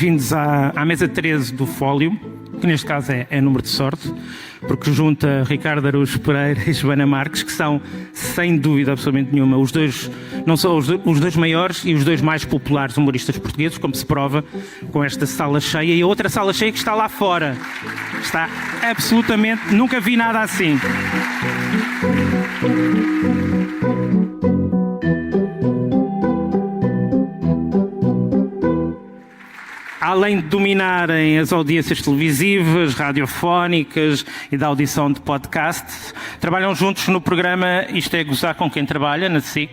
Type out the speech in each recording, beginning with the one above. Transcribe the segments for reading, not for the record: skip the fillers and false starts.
Bem-vindos à mesa 13 do Fólio, que neste caso é número de sorte, porque junta Ricardo Araújo Pereira e Joana Marques, que são, sem dúvida absolutamente nenhuma, os dois, não só os dois maiores e os dois mais populares humoristas portugueses, como se prova com esta sala cheia e a outra sala cheia que está lá fora. Está absolutamente... Nunca vi nada assim. Além de dominarem as audiências televisivas, radiofónicas e da audição de podcasts, trabalham juntos no programa Isto é Gozar com Quem Trabalha, na SIC,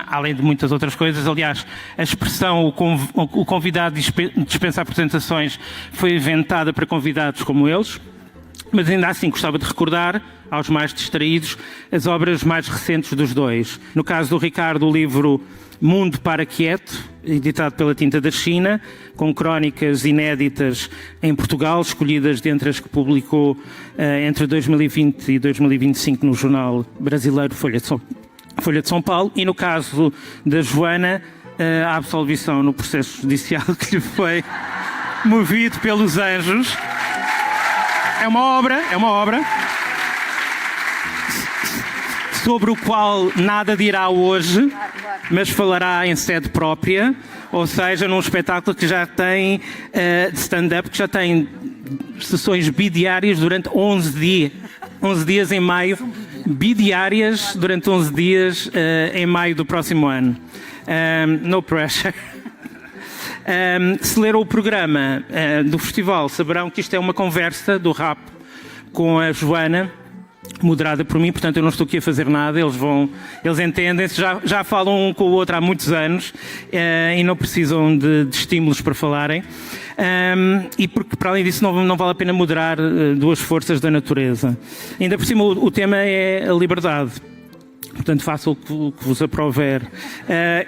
além de muitas outras coisas. Aliás, a expressão o convidado dispensa apresentações foi inventada para convidados como eles, mas ainda assim gostava de recordar aos mais distraídos as obras mais recentes dos dois. No caso do Ricardo, o livro Mundo para Quieto, editado pela Tinta da China, com crónicas inéditas em Portugal, escolhidas dentre as que publicou entre 2020 e 2025 no jornal brasileiro Folha de São Paulo. E no caso da Joana, a absolvição no processo judicial que lhe foi movido pelos anjos. É uma obra sobre o qual nada dirá hoje, mas falará em sede própria, ou seja, num espetáculo que já tem de stand-up, que já tem sessões bidiárias durante 11 dias. 11 dias em maio, bidiárias durante 11 dias em maio do próximo ano. No pressure. Se leram o programa do festival, saberão que isto é uma conversa do rap com a Joana, moderada por mim, portanto eu não estou aqui a fazer nada, eles entendem-se, já falam um com o outro há muitos anos e não precisam de estímulos para falarem, e porque para além disso não vale a pena moderar duas forças da natureza. Ainda por cima o tema é a liberdade, portanto faça o que vos aprover.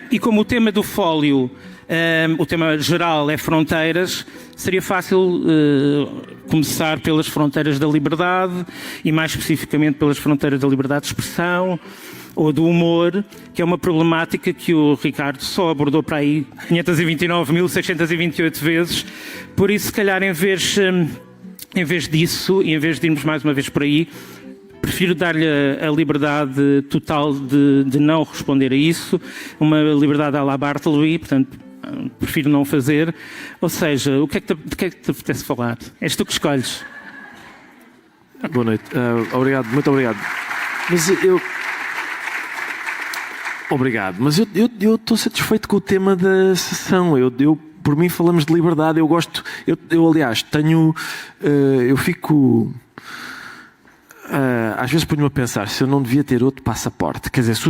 E como o tema do Fólio, o tema geral é fronteiras, seria fácil começar pelas fronteiras da liberdade e mais especificamente pelas fronteiras da liberdade de expressão ou do humor, que é uma problemática que o Ricardo só abordou para aí 529.628 vezes. Por isso, se calhar, em vez disso, e em vez de irmos mais uma vez por aí, prefiro dar-lhe a liberdade total de não responder a isso, uma liberdade à la Bartleby, portanto, prefiro não fazer. Ou seja, de que é que te apetece falar? És tu que escolhes. Boa noite. Obrigado, muito obrigado. Mas Obrigado, mas eu estou satisfeito com o tema da sessão. Por mim falamos de liberdade, eu gosto... Eu aliás, eu fico... às vezes ponho-me a pensar se eu não devia ter outro passaporte. Quer dizer, se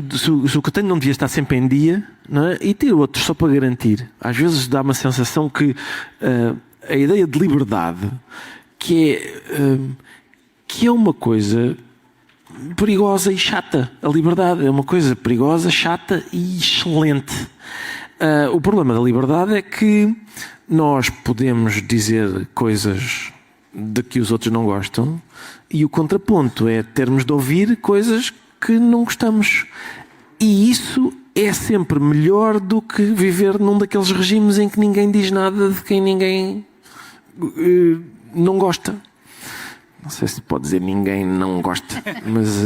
o que eu tenho não devia estar sempre em dia, não é? E ter outro só para garantir. Às vezes dá uma sensação que a ideia de liberdade, que é uma coisa perigosa e chata. A liberdade é uma coisa perigosa, chata e excelente. O problema da liberdade é que nós podemos dizer coisas de que os outros não gostam, e o contraponto é termos de ouvir coisas que não gostamos. E isso é sempre melhor do que viver num daqueles regimes em que ninguém diz nada de quem ninguém não gosta. Não sei se pode dizer ninguém não gosta, mas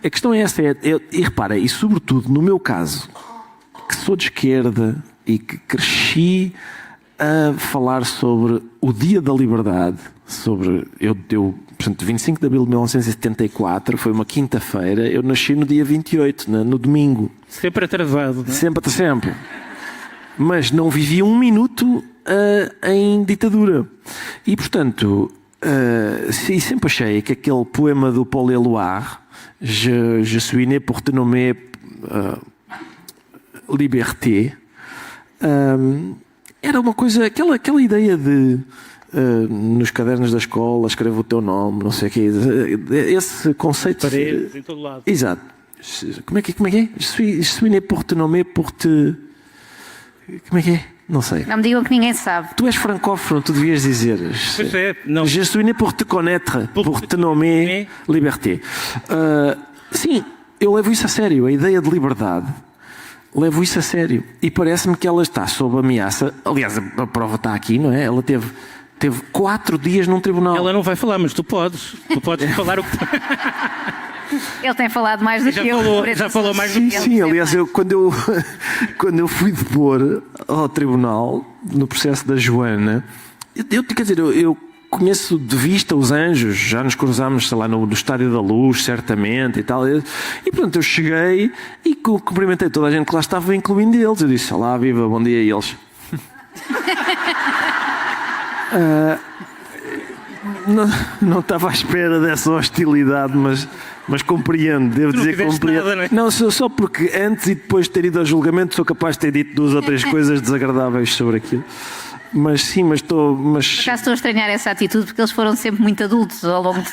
a questão é essa. E repara, e sobretudo no meu caso, que sou de esquerda e que cresci a falar sobre o Dia da Liberdade, portanto, 25 de abril de 1974, foi uma quinta-feira, eu nasci no dia 28, no domingo. Sempre atrasado, não é? Sempre. Mas não vivi um minuto em ditadura. E, portanto, sempre achei que aquele poema do Paul Éluard, Je suis né pour te nommer liberté, era uma coisa, aquela ideia de nos cadernos da escola escreve o teu nome, não sei o quê, esse conceito. Paredes em todo lado. Exato. Como é que é? Je suis né pour te nommer, pour te... Como é que é? Não sei. Não me digam que ninguém sabe. Tu és francófono, tu devias dizer. Pois é, não. Je suis né pour te connaître, pour te nommer liberté. Sim, eu levo isso a sério, a ideia de liberdade. levo isso a sério. E parece-me que ela está sob ameaça. Aliás, a prova está aqui, não é? Ela teve 4 dias num tribunal. Ela não vai falar, mas tu podes. Tu podes falar o que... Ele tem falado mais do que eu. Já falou mais do que eu. Sim, aliás, quando eu fui depor ao tribunal, no processo da Joana, quer dizer, eu conheço de vista os anjos, já nos cruzámos, sei lá, no Estádio da Luz, certamente, e tal. E pronto, eu cheguei e cumprimentei toda a gente que lá estava, incluindo eles. Eu disse, olá, viva, bom dia, e eles... Não estava à espera dessa hostilidade, mas compreendo, devo dizer que compreendo. Nada, não é? Não, só porque antes e depois de ter ido ao julgamento sou capaz de ter dito 2 ou 3 coisas desagradáveis sobre aquilo. Mas sim, mas estou... Por acaso estou a estranhar essa atitude porque eles foram sempre muito adultos ao longo de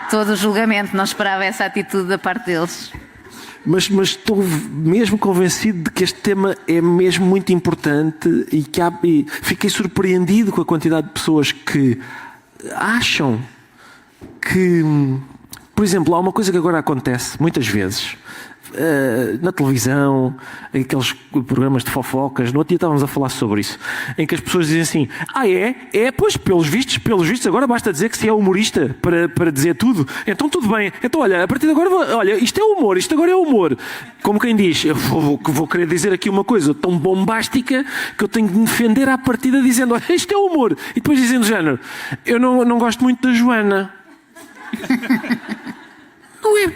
todo o julgamento. Não esperava essa atitude da parte deles. Mas estou mesmo convencido de que este tema é mesmo muito importante e fiquei surpreendido com a quantidade de pessoas que acham que, por exemplo, há uma coisa que agora acontece muitas vezes na televisão, aqueles programas de fofocas. No outro dia estávamos a falar sobre isso, em que as pessoas dizem assim: pois, pelos vistos agora basta dizer que se é humorista para dizer tudo, então tudo bem, então olha, a partir de agora, olha, isto é humor, isto agora é humor. Como quem diz, eu vou querer dizer aqui uma coisa tão bombástica que eu tenho de me defender à partida dizendo, olha, isto é humor, e depois dizendo do género, eu não gosto muito da Joana.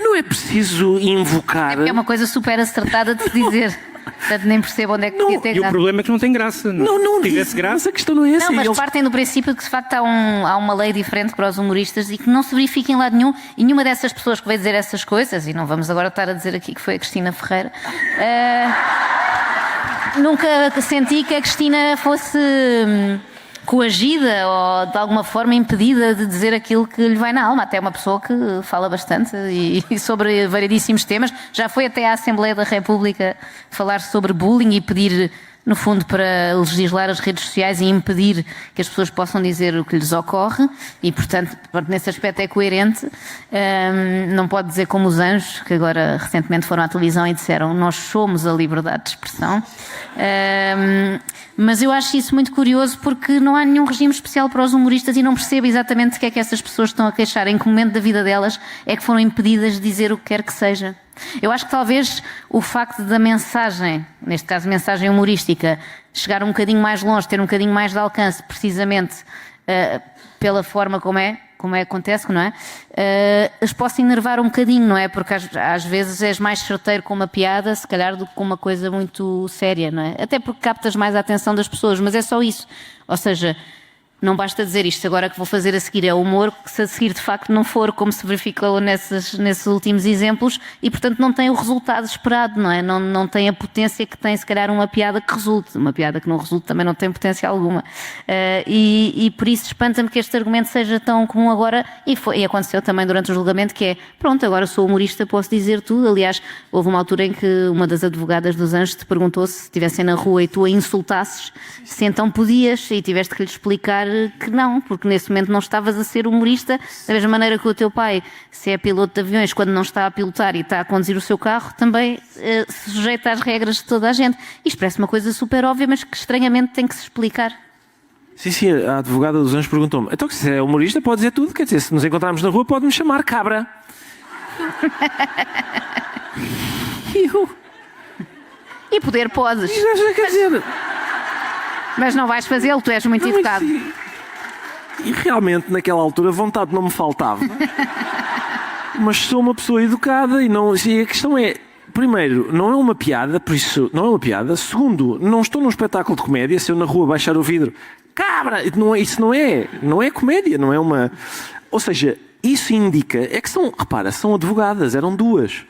Não é preciso invocar. É uma coisa super acertada de se dizer. Portanto, nem percebo onde é que podia ter E o graça. problema é que não tem graça. Não tivesse graça. Mas a questão não é essa. Não, mas partem do princípio que de facto há uma lei diferente para os humoristas e que não se verifica em lado nenhum. E nenhuma dessas pessoas que veio dizer essas coisas, e não vamos agora estar a dizer aqui que foi a Cristina Ferreira, nunca senti que a Cristina fosse coagida ou de alguma forma impedida de dizer aquilo que lhe vai na alma. Até uma pessoa que fala bastante e sobre variedíssimos temas. Já foi até à Assembleia da República falar sobre bullying e pedir, no fundo, para legislar as redes sociais e impedir que as pessoas possam dizer o que lhes ocorre e, portanto, nesse aspecto é coerente. Não pode dizer como os anjos, que agora recentemente foram à televisão e disseram nós somos a liberdade de expressão. Mas eu acho isso muito curioso porque não há nenhum regime especial para os humoristas e não percebo exatamente de que é que essas pessoas estão a queixar. Em que momento da vida delas é que foram impedidas de dizer o que quer que seja. Eu acho que talvez o facto da mensagem, neste caso mensagem humorística, chegar um bocadinho mais longe, ter um bocadinho mais de alcance, precisamente pela forma como acontece, não é? As posso enervar um bocadinho, não é? Porque às vezes és mais certeiro com uma piada, se calhar, do que com uma coisa muito séria, não é? Até porque captas mais a atenção das pessoas, mas é só isso. Ou seja, não basta dizer isto agora que vou fazer a seguir é humor, que se a seguir de facto não for como se verificou nesses últimos exemplos e portanto não tem o resultado esperado, não é? Não tem a potência que tem se calhar uma piada que resulte. Uma piada que não resulte também não tem potência alguma. E por isso espanta-me que este argumento seja tão comum agora e aconteceu também durante o julgamento, que é, pronto, agora sou humorista, posso dizer tudo. Aliás, houve uma altura em que uma das advogadas dos Anjos te perguntou se estivessem na rua e tu a insultasses, se então podias, e tiveste que lhe explicar que não, porque nesse momento não estavas a ser humorista, da mesma maneira que o teu pai, se é piloto de aviões, quando não está a pilotar e está a conduzir o seu carro, também se sujeita às regras de toda a gente. Isto parece uma coisa super óbvia, mas que estranhamente tem que se explicar. Sim, a advogada dos Anjos perguntou-me, então se é humorista pode dizer tudo, quer dizer, se nos encontrarmos na rua pode-me chamar cabra. E poder podes. Quer dizer... Mas não vais fazê-lo, tu és muito educado. E realmente naquela altura vontade não me faltava. Mas sou uma pessoa educada e a questão é, primeiro, não é uma piada, por isso não é uma piada. Segundo, não estou num espetáculo de comédia, se eu na rua baixar o vidro, cabra, isso não é comédia, não é uma... Ou seja, isso indica, é que são advogadas, eram 2.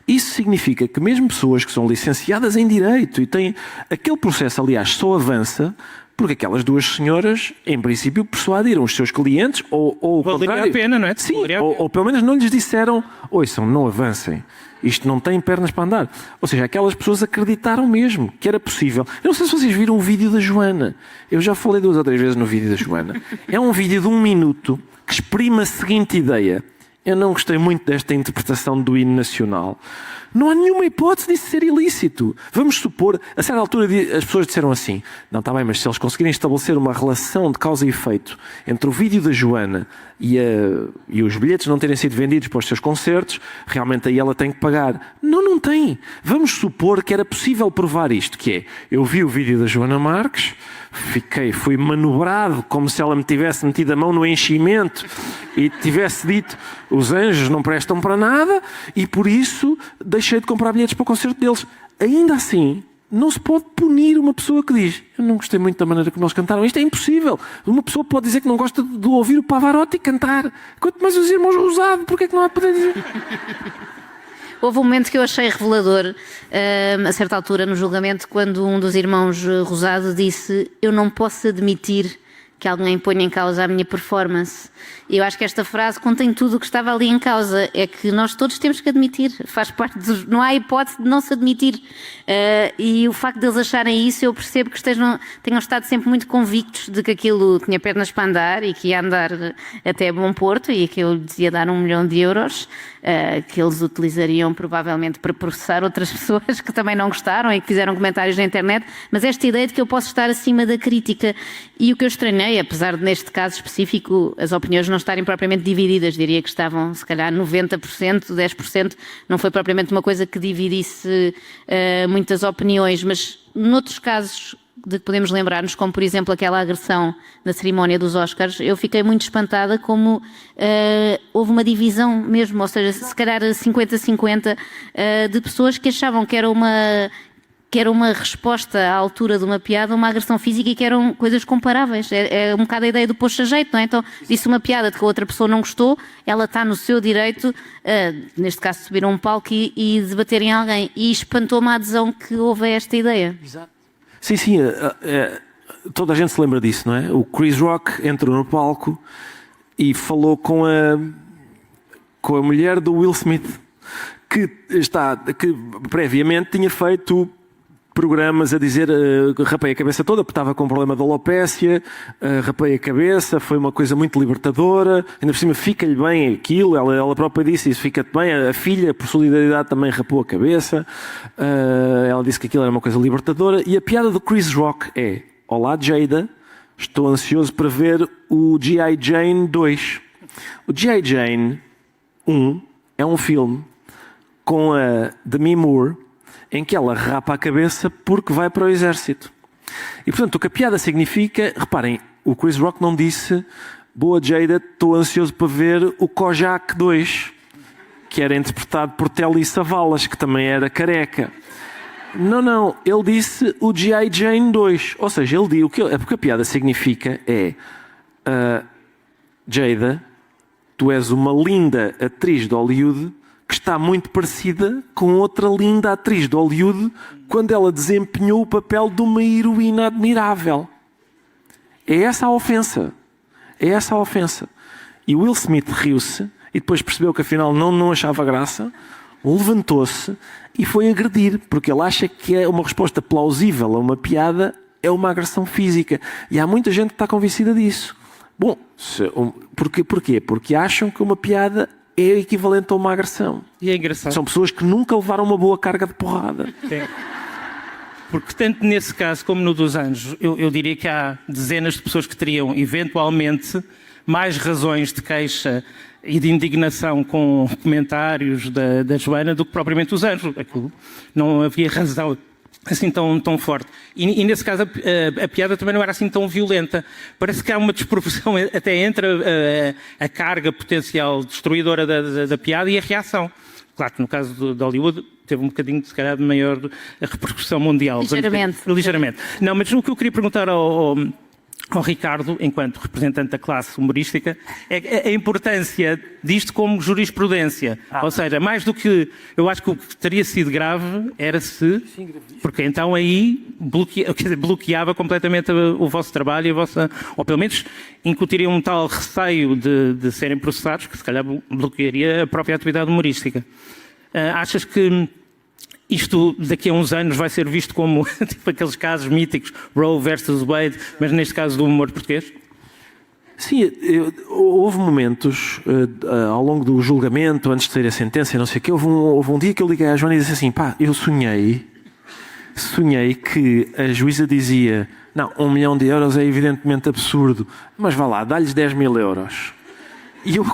Isso significa que mesmo pessoas que são licenciadas em Direito e têm... Aquele processo, aliás, só avança porque aquelas 2 senhoras, em princípio, persuadiram os seus clientes ou o contrário. Valeria a pena, não é? Sim, ou pelo menos não lhes disseram, ouçam, não avancem. Isto não tem pernas para andar. Ou seja, aquelas pessoas acreditaram mesmo que era possível. Eu não sei se vocês viram o vídeo da Joana. Eu já falei 2 ou 3 vezes no vídeo da Joana. É um vídeo de 1 minuto que exprime a seguinte ideia. eu não gostei muito desta interpretação do hino nacional. Não há nenhuma hipótese disso ser ilícito. Vamos supor, a certa altura as pessoas disseram assim, não, está bem, mas se eles conseguirem estabelecer uma relação de causa e efeito entre o vídeo da Joana e os bilhetes não terem sido vendidos para os seus concertos, realmente aí ela tem que pagar. Não, não tem. Vamos supor que era possível provar isto, que é, eu vi o vídeo da Joana Marques, fui manobrado como se ela me tivesse metido a mão no enchimento e tivesse dito, os anjos não prestam para nada e por isso deixei de comprar bilhetes para o concerto deles. Ainda assim, não se pode punir uma pessoa que diz, eu não gostei muito da maneira como eles cantaram. Isto é impossível. Uma pessoa pode dizer que não gosta de ouvir o Pavarotti cantar. Quanto mais os irmãos Rosado, porque é que não há de poder dizer? Houve um momento que eu achei revelador, a certa altura no julgamento, quando um dos irmãos Rosado disse, eu não posso admitir que alguém ponha em causa a minha performance. E eu acho que esta frase contém tudo o que estava ali em causa. É que nós todos temos que admitir. Faz parte dos... Não há hipótese de não se admitir. E o facto de eles acharem isso, eu percebo que tenham estado sempre muito convictos de que aquilo tinha pernas para andar e que ia andar até bom porto e que eu lhes ia dar 1 milhão de euros, que eles utilizariam provavelmente para processar outras pessoas que também não gostaram e que fizeram comentários na internet. Mas esta ideia de que eu posso estar acima da crítica. E o que eu estranhei, apesar de neste caso específico as opiniões não estarem propriamente divididas, diria que estavam se calhar 90%, 10%, não foi propriamente uma coisa que dividisse muitas opiniões, mas noutros casos de que podemos lembrar-nos, como por exemplo aquela agressão na cerimónia dos Oscars, eu fiquei muito espantada como houve uma divisão mesmo, ou seja, se calhar 50-50 de pessoas que achavam que era uma resposta à altura de uma piada, uma agressão física e que eram coisas comparáveis. É um bocado a ideia do posto-a-jeito, não é? Então, disse uma piada de que a outra pessoa não gostou, ela está no seu direito, neste caso, subir a um palco e debaterem alguém. E espantou-me a adesão que houve a esta ideia. Exato. Sim, sim. Toda a gente se lembra disso, não é? O Chris Rock entrou no palco e falou com a mulher do Will Smith, que previamente tinha feito programas a dizer rapei a cabeça toda, porque estava com um problema de alopécia, rapei a cabeça, foi uma coisa muito libertadora, ainda por cima fica-lhe bem aquilo, ela própria disse isso, fica-te bem, a filha, por solidariedade, também rapou a cabeça, ela disse que aquilo era uma coisa libertadora, e a piada do Chris Rock é, olá Jada, estou ansioso para ver o G.I. Jane 2. O G.I. Jane 1 é um filme com a Demi Moore, em que ela rapa a cabeça porque vai para o exército. E portanto o que a piada significa, reparem, o Chris Rock não disse boa Jada, estou ansioso para ver o Kojak 2, que era interpretado por Telly Savalas, que também era careca. Não, ele disse o G.I. Jane 2, ou seja, ele disse, porque a piada significa Jada, tu és uma linda atriz de Hollywood que está muito parecida com outra linda atriz de Hollywood quando ela desempenhou o papel de uma heroína admirável. É essa a ofensa. É essa a ofensa. E Will Smith riu-se e depois percebeu que afinal não achava graça, levantou-se e foi agredir, porque ele acha que é uma resposta plausível a uma piada, é uma agressão física. E há muita gente que está convencida disso. Bom, porquê? Porque acham que uma piada é equivalente a uma agressão. E é engraçado. São pessoas que nunca levaram uma boa carga de porrada. Sim. Porque tanto nesse caso como no dos anjos, eu diria que há dezenas de pessoas que teriam eventualmente mais razões de queixa e de indignação com comentários da Joana do que propriamente os anjos. Aquilo não havia razão assim tão forte. E nesse caso a piada também não era assim tão violenta. Parece que há uma desproporção até entre a carga potencial destruidora da piada e a reação. Claro que no caso de Hollywood teve um bocadinho, se calhar, de maior repercussão mundial. Ligeiramente. Não, mas o que eu queria perguntar ao Ricardo, enquanto representante da classe humorística, é a importância disto como jurisprudência. Ou seja, mais do que... Eu acho que o que teria sido grave era se... Porque então aí bloqueava completamente o vosso trabalho e a vossa... Ou pelo menos incutiria um tal receio de serem processados que se calhar bloquearia a própria atividade humorística. Achas que isto daqui a uns anos vai ser visto como tipo aqueles casos míticos, Roe versus Wade, mas neste caso do humor português? Sim, houve momentos ao longo do julgamento, antes de sair a sentença, não sei o quê, houve um dia que eu liguei à Joana e disse assim, pá, eu sonhei que a juíza dizia, não, 1 milhão de euros é evidentemente absurdo, mas vá lá, dá-lhes 10 mil euros. E eu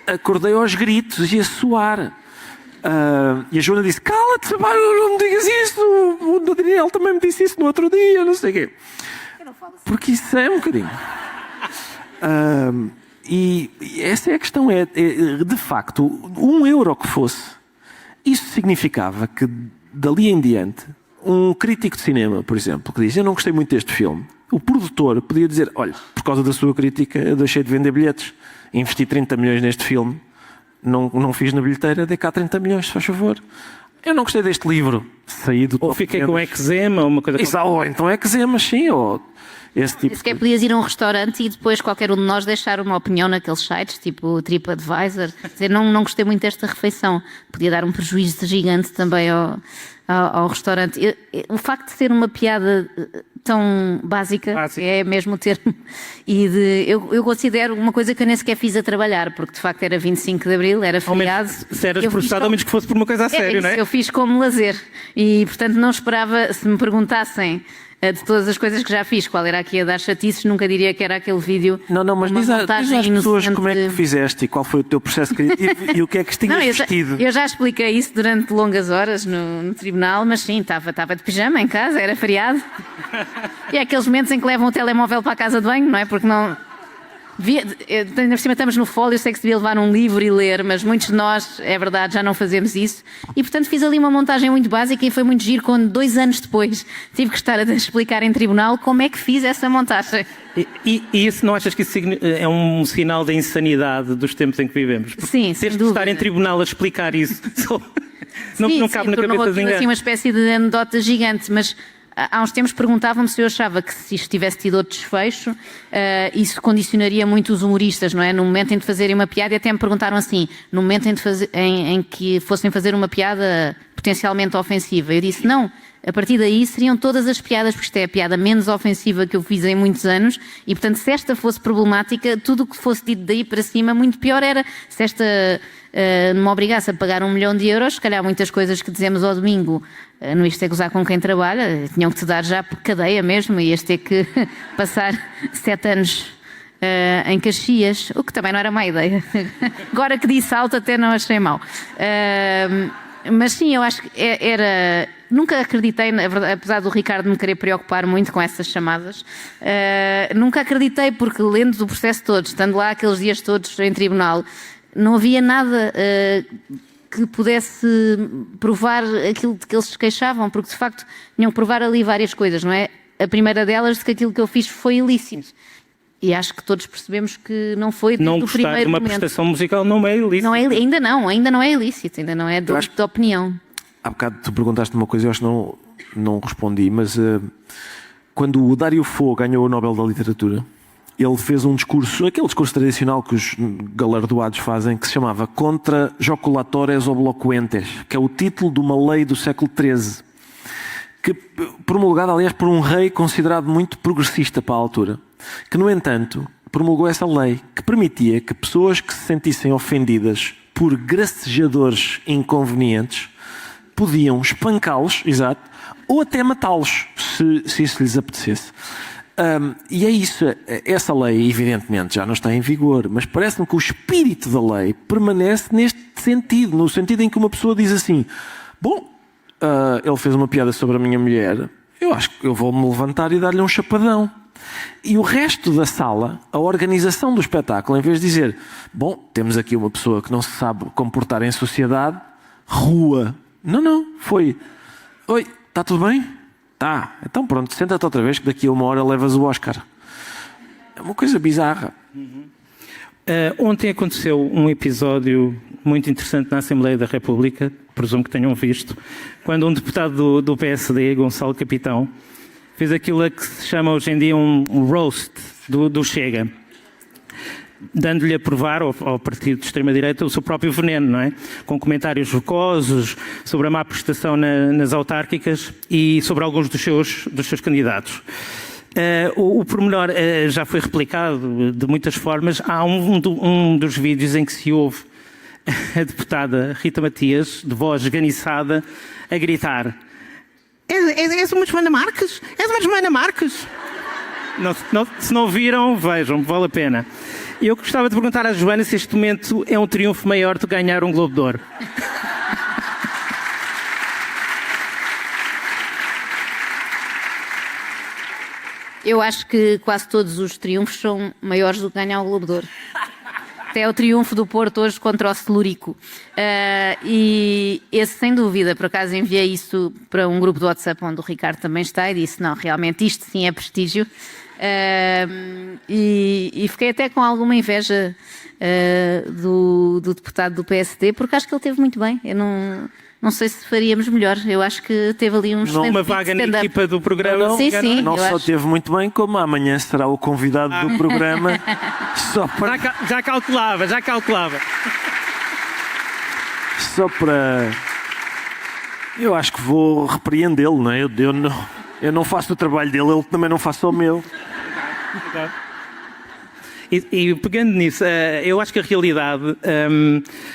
acordei aos gritos e a suar. E a Joana disse, cala-te, não me digas isso, o Daniel também me disse isso no outro dia, não sei o quê. Porque isso é um bocadinho. E essa é a questão, de facto, 1 euro que fosse, isso significava que dali em diante, um crítico de cinema, por exemplo, que diz, eu não gostei muito deste filme, o produtor podia dizer, olha, por causa da sua crítica eu deixei de vender bilhetes, investi 30 milhões neste filme, não fiz na bilheteira, dei cá 30 milhões, se faz favor. Eu não gostei deste livro, saí do Ou fiquei com eczema, ou uma coisa... Ou então eczema, sim, ou esse tipo... Se quer podias ir a um restaurante e depois qualquer um de nós deixar uma opinião naqueles sites, tipo o TripAdvisor, dizer, não gostei muito desta refeição. Podia dar um prejuízo gigante também ao restaurante. O facto de ser uma piada tão básica, é mesmo o termo, eu considero uma coisa que eu nem sequer fiz a trabalhar, porque de facto era 25 de Abril, era feriado. Se eras processado, ao menos que fosse por uma coisa a sério, não é? Eu fiz como lazer e, portanto, não esperava, se me perguntassem de todas as coisas que já fiz, qual era aqui a dar chatices, nunca diria que era aquele vídeo. Não, mas diz às pessoas como é que fizeste e qual foi o teu processo criativo e o que é que tinhas vestido. Eu já expliquei isso durante longas horas no tribunal, mas sim, estava de pijama em casa, era feriado. E é aqueles momentos em que levam o telemóvel para a casa de banho, não é? Porque não... Ainda por cima estamos no fólio, eu sei que se devia levar um livro e ler, mas muitos de nós, é verdade, já não fazemos isso. E portanto fiz ali uma montagem muito básica e foi muito giro quando 2 anos depois tive que estar a explicar em tribunal como é que fiz essa montagem. E isso, não achas que isso é um sinal da insanidade dos tempos em que vivemos? Porque sim, sem ter dúvida. De estar em tribunal a explicar isso não cabe na cabeça de ninguém. Assim uma espécie de anedota gigante, mas... Há uns tempos perguntavam-me se eu achava que se isto tivesse tido outro desfecho, isso condicionaria muito os humoristas, não é? No momento em de fazerem uma piada, e até me perguntaram assim, no momento em que fossem fazer uma piada potencialmente ofensiva. Eu disse, não, a partir daí seriam todas as piadas, porque isto é a piada menos ofensiva que eu fiz em muitos anos, e portanto se esta fosse problemática, tudo o que fosse dito daí para cima, muito pior era. Se esta me obrigasse a pagar 1 milhão de euros, se calhar muitas coisas que dizemos ao domingo, no Isto é Gozar com Quem Trabalha, tinham que te dar já por cadeia mesmo, e ias ter que passar 7 anos em Caxias, o que também não era má ideia. Agora que disse alto até não achei mau. Mas sim, eu acho que era... Nunca acreditei, na verdade, apesar do Ricardo me querer preocupar muito com essas chamadas, nunca acreditei, porque lendo do processo todo, estando lá aqueles dias todos em tribunal, não havia nada que pudesse provar aquilo de que eles se queixavam, porque de facto tinham que provar ali várias coisas, não é? A primeira delas de que aquilo que eu fiz foi ilícito. E acho que todos percebemos que não foi desde o primeiro momento. Não gostar de uma prestação musical não é ilícito. Ainda não é ilícito, ainda não é de opinião. Há bocado tu perguntaste uma coisa e eu acho que não respondi, mas quando o Dário Fo ganhou o Nobel da Literatura, ele fez um discurso, aquele discurso tradicional que os galardoados fazem, que se chamava Contra Joculatores Obloquentes, que é o título de uma lei do século XIII, que promulgada, aliás, por um rei considerado muito progressista para a altura, que, no entanto, promulgou essa lei que permitia que pessoas que se sentissem ofendidas por gracejadores inconvenientes podiam espancá-los, exato, ou até matá-los, se isso lhes apetecesse. E é isso, essa lei evidentemente já não está em vigor, mas parece-me que o espírito da lei permanece neste sentido, no sentido em que uma pessoa diz assim, bom, ele fez uma piada sobre a minha mulher, eu acho que eu vou-me levantar e dar-lhe um chapadão. E o resto da sala, a organização do espetáculo, em vez de dizer, bom, temos aqui uma pessoa que não se sabe comportar em sociedade, rua. Não, foi, oi, está tudo bem? Tá, então pronto, senta-te outra vez que daqui a 1 hora levas o Oscar. É uma coisa bizarra. Ontem aconteceu um episódio muito interessante na Assembleia da República, presumo que tenham visto, quando um deputado do PSD, Gonçalo Capitão, fez aquilo a que se chama hoje em dia um roast do Chega, dando-lhe a provar ao partido de extrema-direita o seu próprio veneno, não é? Com comentários jocosos sobre a má prestação nas autárquicas e sobre alguns dos seus candidatos. O pormenor já foi replicado de muitas formas. Há um dos vídeos em que se ouve a deputada Rita Matias, de voz esganiçada, a gritar: És uma Joana Marques? És uma Joana Marques? Se não viram, vejam, vale a pena. Eu gostava de perguntar à Joana se este momento é um triunfo maior de ganhar um Globo de Ouro. Eu acho que quase todos os triunfos são maiores do que ganhar o Globo de Ouro. Até o triunfo do Porto hoje contra o Celúrico. E esse, sem dúvida, por acaso enviei isso para um grupo do WhatsApp onde o Ricardo também está e disse, não, realmente isto sim é prestígio. E fiquei até com alguma inveja do deputado do PSD, porque acho que ele teve muito bem. Eu não sei se faríamos melhor. Eu acho que teve ali uns... Uma vaga na equipa do programa. Sim. Não só teve muito bem, como amanhã será o convidado do programa. Só para... Já calculava. Só para... Eu acho que vou repreendê-lo, não é? Eu não faço o trabalho dele, ele também não faz o meu. E pegando nisso, eu acho que a realidade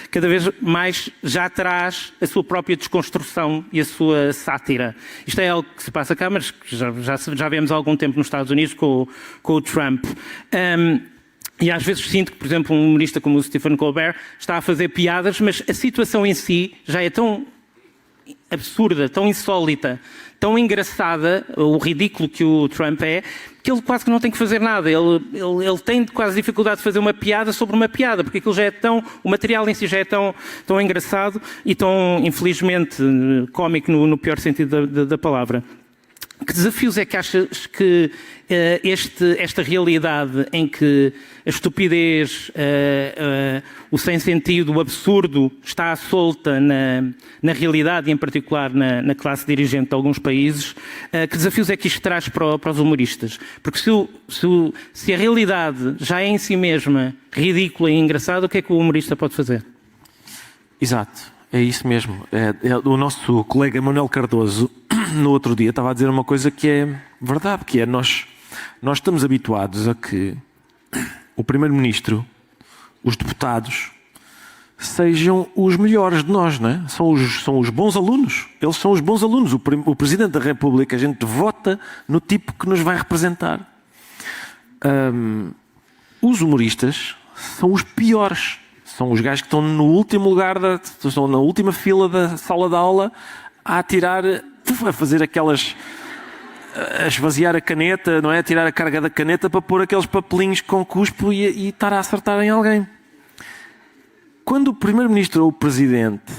cada vez mais já traz a sua própria desconstrução e a sua sátira. Isto é algo que se passa cá, mas que já vemos há algum tempo nos Estados Unidos com o Trump. E às vezes sinto que, por exemplo, um humorista como o Stephen Colbert está a fazer piadas, mas a situação em si já é tão absurda, tão insólita, tão engraçada, o ridículo que o Trump é, que ele quase que não tem que fazer nada. Ele tem quase dificuldade de fazer uma piada sobre uma piada, porque aquilo já é o material em si já é tão engraçado e tão, infelizmente, cómico no pior sentido da palavra. Que desafios é que achas que esta realidade em que a estupidez, o sem sentido, o absurdo está à solta na realidade e em particular na classe dirigente de alguns países, que desafios é que isto traz para os humoristas? Porque se a realidade já é em si mesma ridícula e engraçada, o que é que o humorista pode fazer? Exato, é isso mesmo. O nosso colega Manuel Cardoso no outro dia estava a dizer uma coisa que é verdade, que é nós estamos habituados a que o Primeiro-Ministro, os deputados, sejam os melhores de nós, não é? São os bons alunos. Eles são os bons alunos. O Presidente da República, a gente vota no tipo que nos vai representar. Os humoristas são os piores. São os gajos que estão no último lugar, estão na última fila da sala de aula a fazer aquelas... a esvaziar a caneta, não é? A tirar a carga da caneta para pôr aqueles papelinhos com cuspo e estar a acertar em alguém. Quando o Primeiro-Ministro ou o Presidente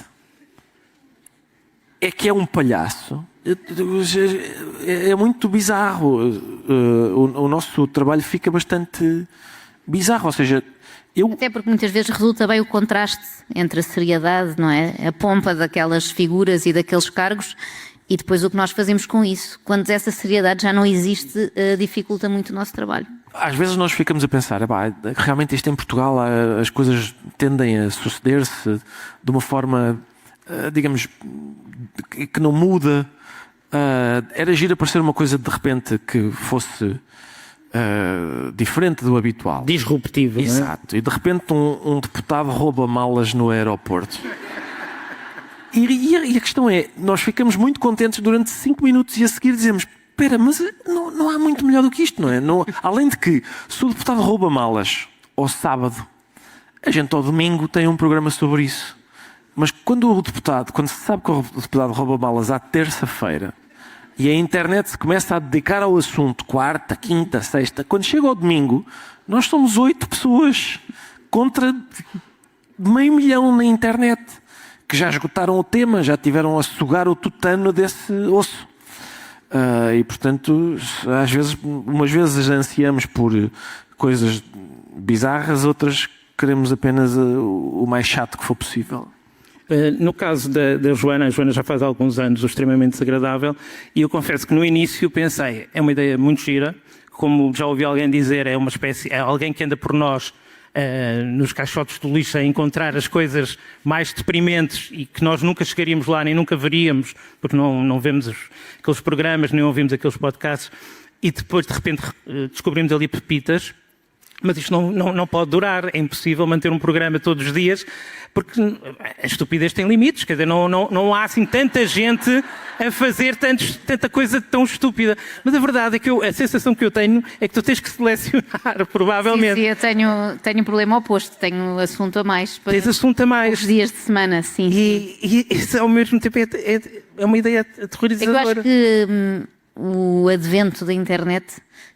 é que é um palhaço, é muito bizarro. O nosso trabalho fica bastante bizarro, ou seja... Até porque muitas vezes resulta bem o contraste entre a seriedade, não é? A pompa daquelas figuras e daqueles cargos e depois o que nós fazemos com isso. Quando essa seriedade já não existe, dificulta muito o nosso trabalho. Às vezes nós ficamos a pensar, realmente isto em Portugal, as coisas tendem a suceder-se de uma forma, digamos, que não muda. Era giro aparecer uma coisa de repente que fosse... diferente do habitual. Disruptivo. Exato. E de repente um deputado rouba malas no aeroporto. E a questão é, nós ficamos muito contentes durante 5 minutos e a seguir dizemos, espera, mas não há muito melhor do que isto, não é? Além de que, se o deputado rouba malas ao sábado, a gente ao domingo tem um programa sobre isso. Mas quando se sabe que o deputado rouba malas à terça-feira, e a internet se começa a dedicar ao assunto quarta, quinta, sexta. Quando chega ao domingo, nós somos 8 pessoas contra 500.000 na internet que já esgotaram o tema, já tiveram a sugar o tutano desse osso. E, portanto, umas vezes ansiamos por coisas bizarras, outras queremos apenas o mais chato que for possível. No caso da Joana, a Joana já faz alguns anos o extremamente desagradável e eu confesso que no início pensei, é uma ideia muito gira, como já ouvi alguém dizer, é alguém que anda por nós nos caixotes do lixo a encontrar as coisas mais deprimentes e que nós nunca chegaríamos lá nem nunca veríamos, porque não vemos aqueles programas, nem ouvimos aqueles podcasts. e depois de repente descobrimos ali pepitas. Mas isto não pode durar, é impossível manter um programa todos os dias, porque a estupidez tem limites, quer dizer, não há assim tanta gente a fazer tanta coisa tão estúpida. Mas a verdade é que a sensação que eu tenho é que tu tens que selecionar, provavelmente. Sim, eu tenho um problema oposto, tenho assunto a mais. Tens assunto a mais. Os dias de semana, sim. E isso ao mesmo tempo é uma ideia aterrorizadora. Eu acho que o advento da internet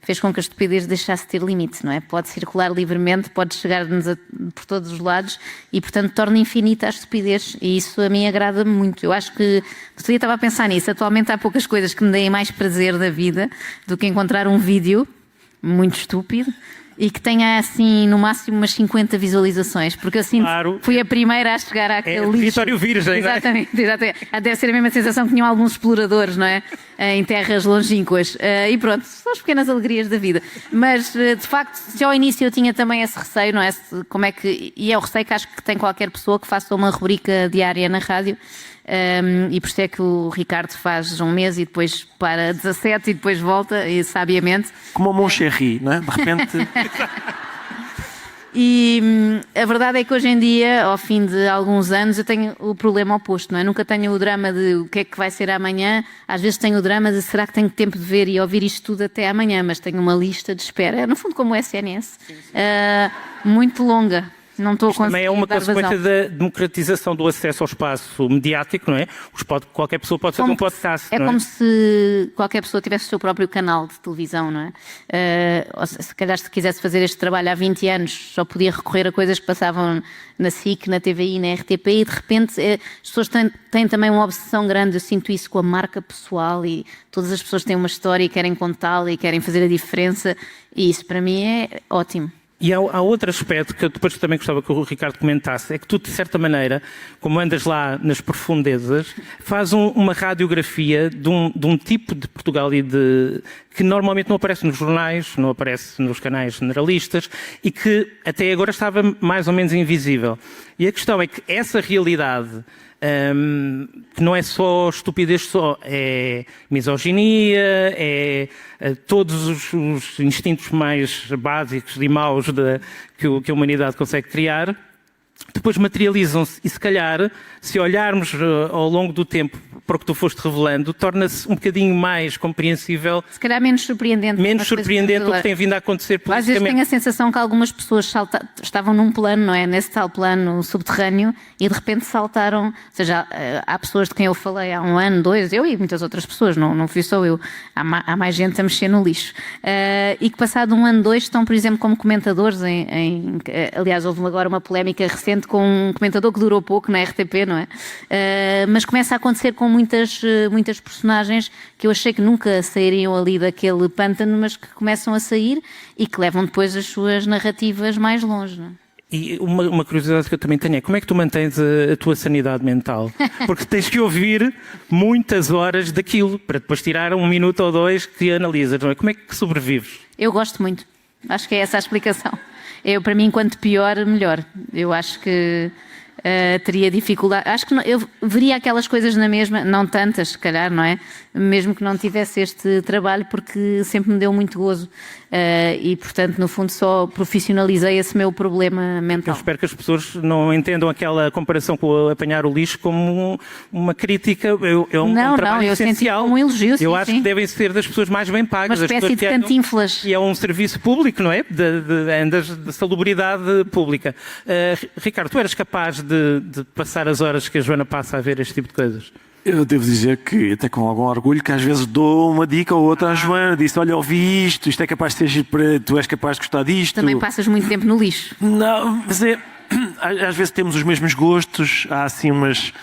fez com que a estupidez deixasse de ter limite, não é? Pode circular livremente, pode chegar-nos por todos os lados e, portanto, torna infinita a estupidez. E isso a mim agrada-me muito. Eu acho que, outro dia estava a pensar nisso, atualmente há poucas coisas que me deem mais prazer da vida do que encontrar um vídeo muito estúpido e que tenha, assim, no máximo umas 50 visualizações, porque eu sinto claro. Fui a primeira a chegar àquele lixo. Vitório Virgem, exatamente, não é? Exatamente. Deve ser a mesma sensação que tinham alguns exploradores, não é? Em terras longínquas. E pronto, são as pequenas alegrias da vida. Mas, de facto, já ao início eu tinha também esse receio, não é? Como é que... E é o receio que acho que tem qualquer pessoa que faça uma rubrica diária na rádio. E por isso é que o Ricardo faz um mês e depois para 17 e depois volta, e sabiamente. Como o Moncherry, não é? De repente... E a verdade é que hoje em dia, ao fim de alguns anos, eu tenho o problema oposto, não é? Nunca tenho o drama de o que é que vai ser amanhã. Às vezes tenho o drama de será que tenho tempo de ver e ouvir isto tudo até amanhã, mas tenho uma lista de espera, no fundo como o SNS, muito longa. Não estou a conseguir. Também é uma dar consequência vazão. da democratização do acesso ao espaço mediático, não é? Qualquer pessoa pode fazer um podcast. É não como se qualquer pessoa tivesse o seu próprio canal de televisão, não é? Se calhar se quisesse fazer este trabalho há 20 anos só podia recorrer a coisas que passavam na SIC, na TVI, na RTP e de repente as pessoas têm também uma obsessão grande, eu sinto isso com a marca pessoal e todas as pessoas têm uma história e querem contá-la e querem fazer a diferença e isso para mim é ótimo. E há outro aspecto que eu depois também gostava que o Ricardo comentasse, é que tu, de certa maneira, como andas lá nas profundezas, faz uma radiografia de um tipo de Portugal que normalmente não aparece nos jornais, não aparece nos canais generalistas e que até agora estava mais ou menos invisível. E a questão é que essa realidade... que não é só estupidez só, é misoginia, é todos os instintos mais básicos e maus que a humanidade consegue criar, depois materializam-se e se calhar, se olharmos ao longo do tempo para o que tu foste revelando, torna-se um bocadinho mais compreensível. Se calhar menos surpreendente. Menos surpreendente o que tem vindo a acontecer politicamente. Às vezes tenho a sensação que algumas pessoas estavam num plano, não é? Nesse tal plano subterrâneo e de repente saltaram. Ou seja, há pessoas de quem eu falei há um ano, 2, eu e muitas outras pessoas, não fui só eu. Há mais gente a mexer no lixo. E que passado um ano, 2, estão, por exemplo, como comentadores aliás, houve agora uma polémica recente com um comentador que durou pouco na RTP, não é? Mas começa a acontecer com muitas personagens que eu achei que nunca sairiam ali daquele pântano, mas que começam a sair e que levam depois as suas narrativas mais longe. Não é? E uma curiosidade que eu também tenho é como é que tu mantens a tua sanidade mental? Porque tens que ouvir muitas horas daquilo para depois tirar 1 minuto ou 2 que analisas, não é? Como é que sobrevives? Eu gosto muito. Acho que é essa a explicação. Para mim, quanto pior, melhor. Eu acho que teria dificuldade. Acho que eu veria aquelas coisas na mesma, não tantas, se calhar, não é? Mesmo que não tivesse este trabalho, porque sempre me deu muito gozo. E, portanto, no fundo, só profissionalizei esse meu problema mental. Eu espero que as pessoas não entendam aquela comparação com apanhar o lixo como uma crítica. É um trabalho eu essencial. Senti como um elogio, eu acho que devem ser das pessoas mais bem pagas. Uma espécie de cantinflas. E é um serviço público, não é? De salubridade pública. Ricardo, tu eras capaz de passar as horas que a Joana passa a ver este tipo de coisas? Eu devo dizer que, até com algum orgulho, que às vezes dou uma dica ou outra à Joana. Disse, olha, ouvi isto é capaz de ser giro para... Tu és capaz de gostar disto. Também passas muito tempo no lixo. Não, mas às vezes temos os mesmos gostos. Há assim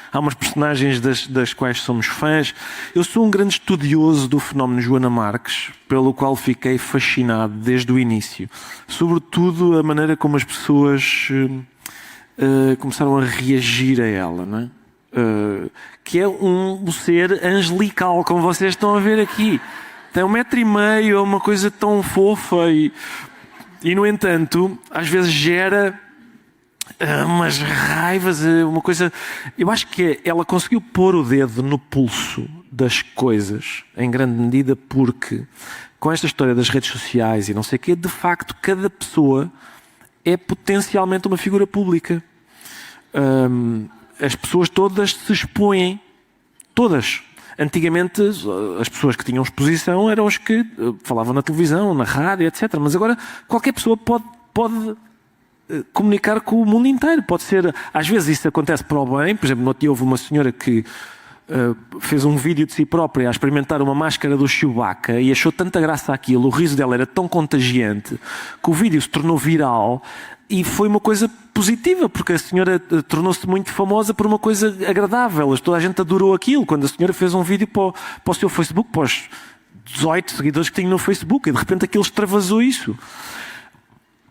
há umas personagens das quais somos fãs. Eu sou um grande estudioso do fenómeno Joana Marques, pelo qual fiquei fascinado desde o início. Sobretudo a maneira como as pessoas começaram a reagir a ela, não é? Que é um ser angelical, como vocês estão a ver aqui. Tem 1,5 m, é uma coisa tão fofa e no entanto, às vezes gera umas raivas, uma coisa. Eu acho que ela conseguiu pôr o dedo no pulso das coisas, em grande medida, porque com esta história das redes sociais e não sei o quê, de facto, cada pessoa é potencialmente uma figura pública. As pessoas todas se expõem. Todas. Antigamente, as pessoas que tinham exposição eram os que falavam na televisão, na rádio, etc. Mas agora, qualquer pessoa pode comunicar com o mundo inteiro. Pode ser, às vezes isso acontece para o bem. Por exemplo, no outro dia houve uma senhora que fez um vídeo de si própria a experimentar uma máscara do Chewbacca e achou tanta graça àquilo, o riso dela era tão contagiante que o vídeo se tornou viral e foi uma coisa positiva, porque a senhora tornou-se muito famosa por uma coisa agradável. Toda a gente adorou aquilo. Quando a senhora fez um vídeo para o seu Facebook, para os 18 seguidores que tinha no Facebook, e de repente aquilo extravasou isso.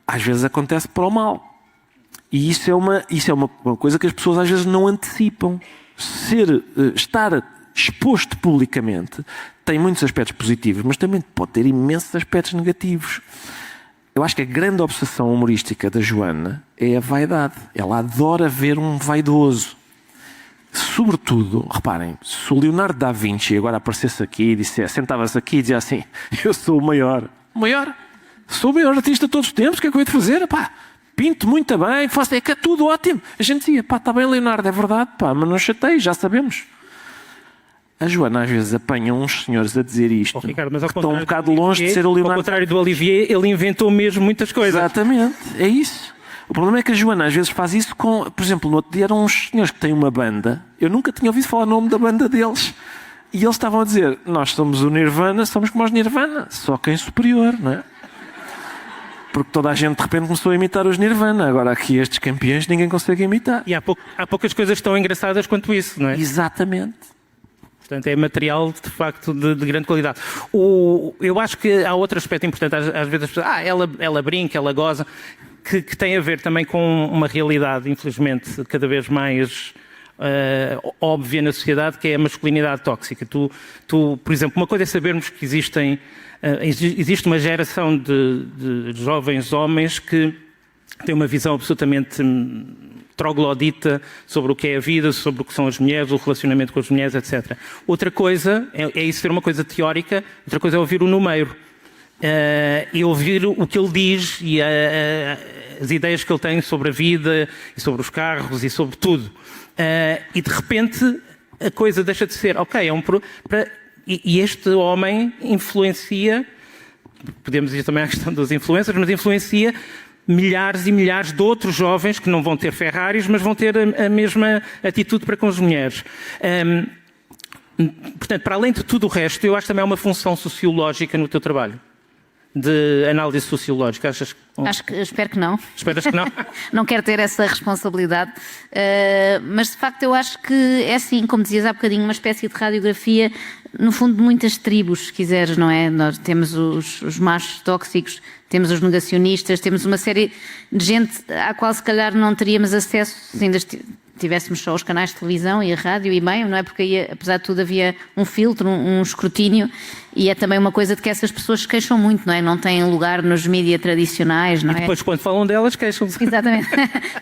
Às vezes acontece para o mal. E isso é uma coisa que as pessoas às vezes não antecipam. Estar exposto publicamente tem muitos aspectos positivos, mas também pode ter imensos aspectos negativos. Eu acho que a grande obsessão humorística da Joana é a vaidade. Ela adora ver um vaidoso. Sobretudo, reparem, se o Leonardo da Vinci agora aparecesse aqui e sentava-se aqui e dizia assim: eu sou o maior. O maior? Sou o maior artista de todos os tempos, o que é que eu hei de fazer? Pá, pinto muito bem, faço, é que é tudo ótimo. A gente dizia: pá, está bem, Leonardo, é verdade, pá, mas não chatei, já sabemos. A Joana às vezes apanha uns senhores a dizer isto, Ricardo, mas que estão um bocado longe de ser o Leonardo. Ao contrário do Olivier, ele inventou mesmo muitas coisas. Exatamente, é isso. O problema é que a Joana às vezes faz isso com... Por exemplo, no outro dia eram uns senhores que têm uma banda. Eu nunca tinha ouvido falar o nome da banda deles. E eles estavam a dizer: nós somos o Nirvana, somos como os Nirvana, só que em superior, não é? Porque toda a gente de repente começou a imitar os Nirvana. Agora aqui estes campeões ninguém consegue imitar. E há poucas coisas tão engraçadas quanto isso, não é? Exatamente. Portanto, é material, de facto, de grande qualidade. Eu acho que há outro aspecto importante. Às vezes as pessoas... ela brinca, ela goza, que tem a ver também com uma realidade, infelizmente, cada vez mais óbvia na sociedade, que é a masculinidade tóxica. Tu, por exemplo, uma coisa é sabermos que existe uma geração de jovens homens que têm uma visão absolutamente troglodita sobre o que é a vida, sobre o que são as mulheres, o relacionamento com as mulheres, etc. Outra coisa é isso ser uma coisa teórica, outra coisa é ouvir o número. E ouvir o que ele diz e as ideias que ele tem sobre a vida e sobre os carros e sobre tudo. E de repente a coisa deixa de ser, ok, e este homem influencia, podemos dizer também a questão dos influencers, mas influencia milhares e milhares de outros jovens que não vão ter Ferraris, mas vão ter a mesma atitude para com as mulheres. Portanto, para além de tudo o resto, eu acho que também há uma função sociológica no teu trabalho, de análise sociológica. Espero que não. Esperas que não? Não quero ter essa responsabilidade. Mas, de facto, eu acho que é assim, como dizias há bocadinho, uma espécie de radiografia, no fundo, de muitas tribos, se quiseres, não é? Nós temos os machos tóxicos, temos os negacionistas, temos uma série de gente à qual, se calhar, não teríamos acesso se ainda tivéssemos só os canais de televisão e a rádio e bem, não é? Porque aí, apesar de tudo, havia um filtro, um escrutínio, e é também uma coisa de que essas pessoas se queixam muito, não é? Não têm lugar nos mídias tradicionais, não é? E depois, quando falam delas, queixam-se. Exatamente.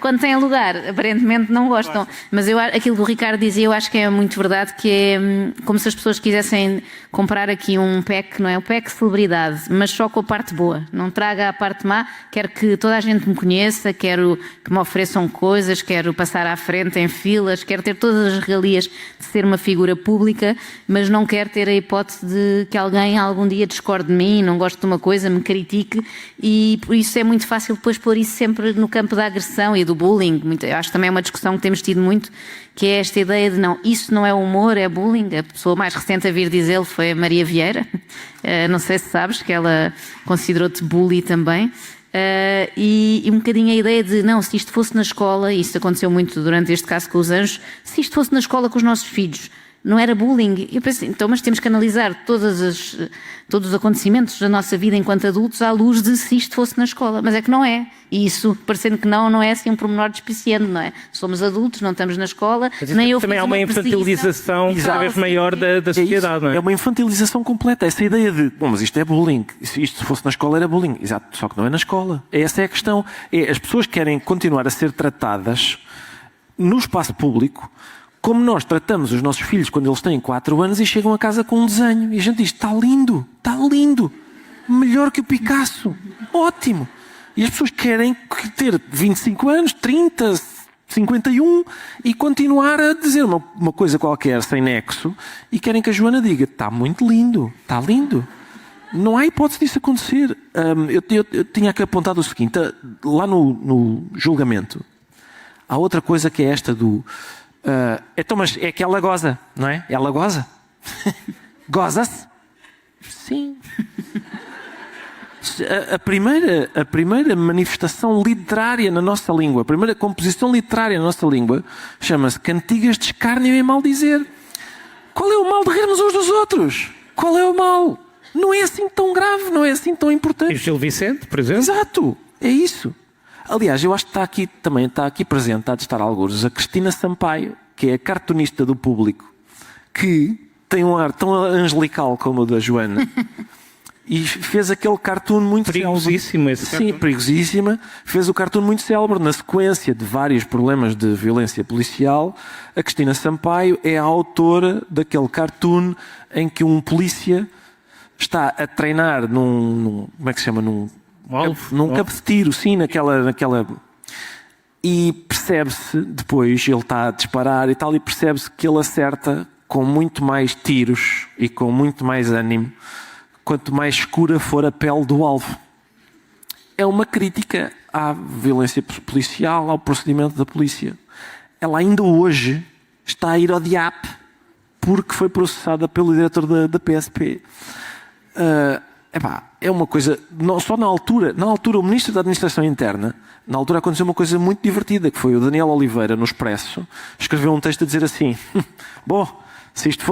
Quando têm lugar, aparentemente não gostam. Mas aquilo que o Ricardo dizia, eu acho que é muito verdade, que é como se as pessoas quisessem comprar aqui um pack, não é? Um pack celebridade, mas só com a parte boa. Não traga a parte má. Quero que toda a gente me conheça, quero que me ofereçam coisas, quero passar à frente em filas, quero ter todas as regalias de ser uma figura pública, mas não quero ter a hipótese de que alguém algum dia discorde de mim, não goste de uma coisa, me critique, e por isso é muito fácil depois pôr isso sempre no campo da agressão e do bullying. Eu acho que também é uma discussão que temos tido muito, que é esta ideia de não, isso não é humor, é bullying. A pessoa mais recente a vir dizê-lo foi a Maria Vieira. Não sei se sabes que ela considerou-te bully também. E um bocadinho a ideia de não, se isto fosse na escola, e isto aconteceu muito durante este caso com os anjos, se isto fosse na escola com os nossos filhos, não era bullying. E eu pensei, então, mas temos que analisar todos os acontecimentos da nossa vida enquanto adultos à luz de se isto fosse na escola. Mas é que não é. E isso, parecendo que não é assim um pormenor despiciente, não é? Somos adultos, não estamos na escola, nem eu também há uma infantilização cada vez maior da sociedade, não é? É uma infantilização completa. Essa ideia de, bom, mas isto é bullying. Isto se fosse na escola era bullying. Exato, só que não é na escola. Essa é a questão. As pessoas querem continuar a ser tratadas no espaço público como nós tratamos os nossos filhos quando eles têm 4 anos e chegam a casa com um desenho. E a gente diz, está lindo, melhor que o Picasso, ótimo. E as pessoas querem ter 25 anos, 30, 51 e continuar a dizer uma coisa qualquer sem nexo e querem que a Joana diga, está muito lindo, está lindo. Não há hipótese disso acontecer. Eu tinha aqui apontado o seguinte, lá no julgamento, há outra coisa que é esta do... então, mas é que ela goza, não é? Ela goza? Goza-se? Sim. A primeira manifestação literária na nossa língua, a primeira composição literária na nossa língua, chama-se Cantigas de Escárnio e Maldizer. Qual é o mal de rirmos uns dos outros? Qual é o mal? Não é assim tão grave, não é assim tão importante. E Gil Vicente, por exemplo? Exato, é isso. Aliás, eu acho que está aqui presente, há de estar alguns, a Cristina Sampaio, que é a cartunista do Público, que tem um ar tão angelical como o da Joana, e fez aquele cartoon muito perigosíssimo célebre. Esse Sim, cartoon. perigosíssima. Fez o cartoon muito célebre. Na sequência de vários problemas de violência policial, a Cristina Sampaio é a autora daquele cartoon em que um polícia está a treinar num como é que se chama? Num campo de tiro, sim, naquela... E percebe-se, depois ele está a disparar e tal, e percebe-se que ele acerta com muito mais tiros e com muito mais ânimo quanto mais escura for a pele do alvo. É uma crítica à violência policial, ao procedimento da polícia. Ela ainda hoje está a ir ao DIAP porque foi processada pelo diretor da PSP. É uma coisa, não só na altura o Ministro da Administração Interna, na altura aconteceu uma coisa muito divertida, que foi o Daniel Oliveira, no Expresso, escreveu um texto a dizer assim, bom, se isto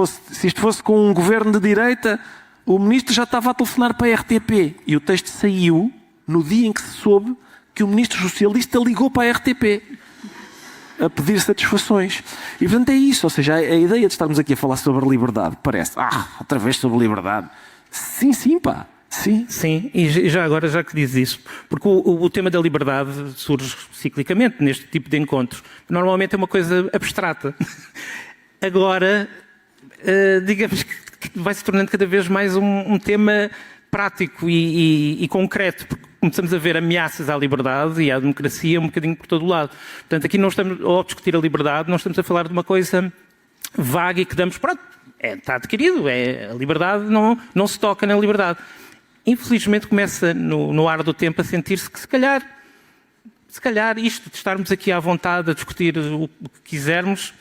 fosse com um governo de direita, o Ministro já estava a telefonar para a RTP. E o texto saiu no dia em que se soube que o Ministro Socialista ligou para a RTP a pedir satisfações. E portanto é isso, ou seja, a ideia de estarmos aqui a falar sobre liberdade parece, outra vez sobre liberdade. Sim, pá. Sim. Sim, e já agora, já que diz isso, porque o tema da liberdade surge ciclicamente neste tipo de encontros. Normalmente é uma coisa abstrata. Agora, digamos que vai se tornando cada vez mais um tema prático e concreto, porque começamos a ver ameaças à liberdade e à democracia um bocadinho por todo o lado. Portanto, aqui não estamos, ao discutir a liberdade, não estamos a falar de uma coisa vaga e que damos, pronto, está adquirido, a liberdade não se toca na liberdade. Infelizmente começa no ar do tempo a sentir-se que se calhar isto de estarmos aqui à vontade a discutir o que quisermos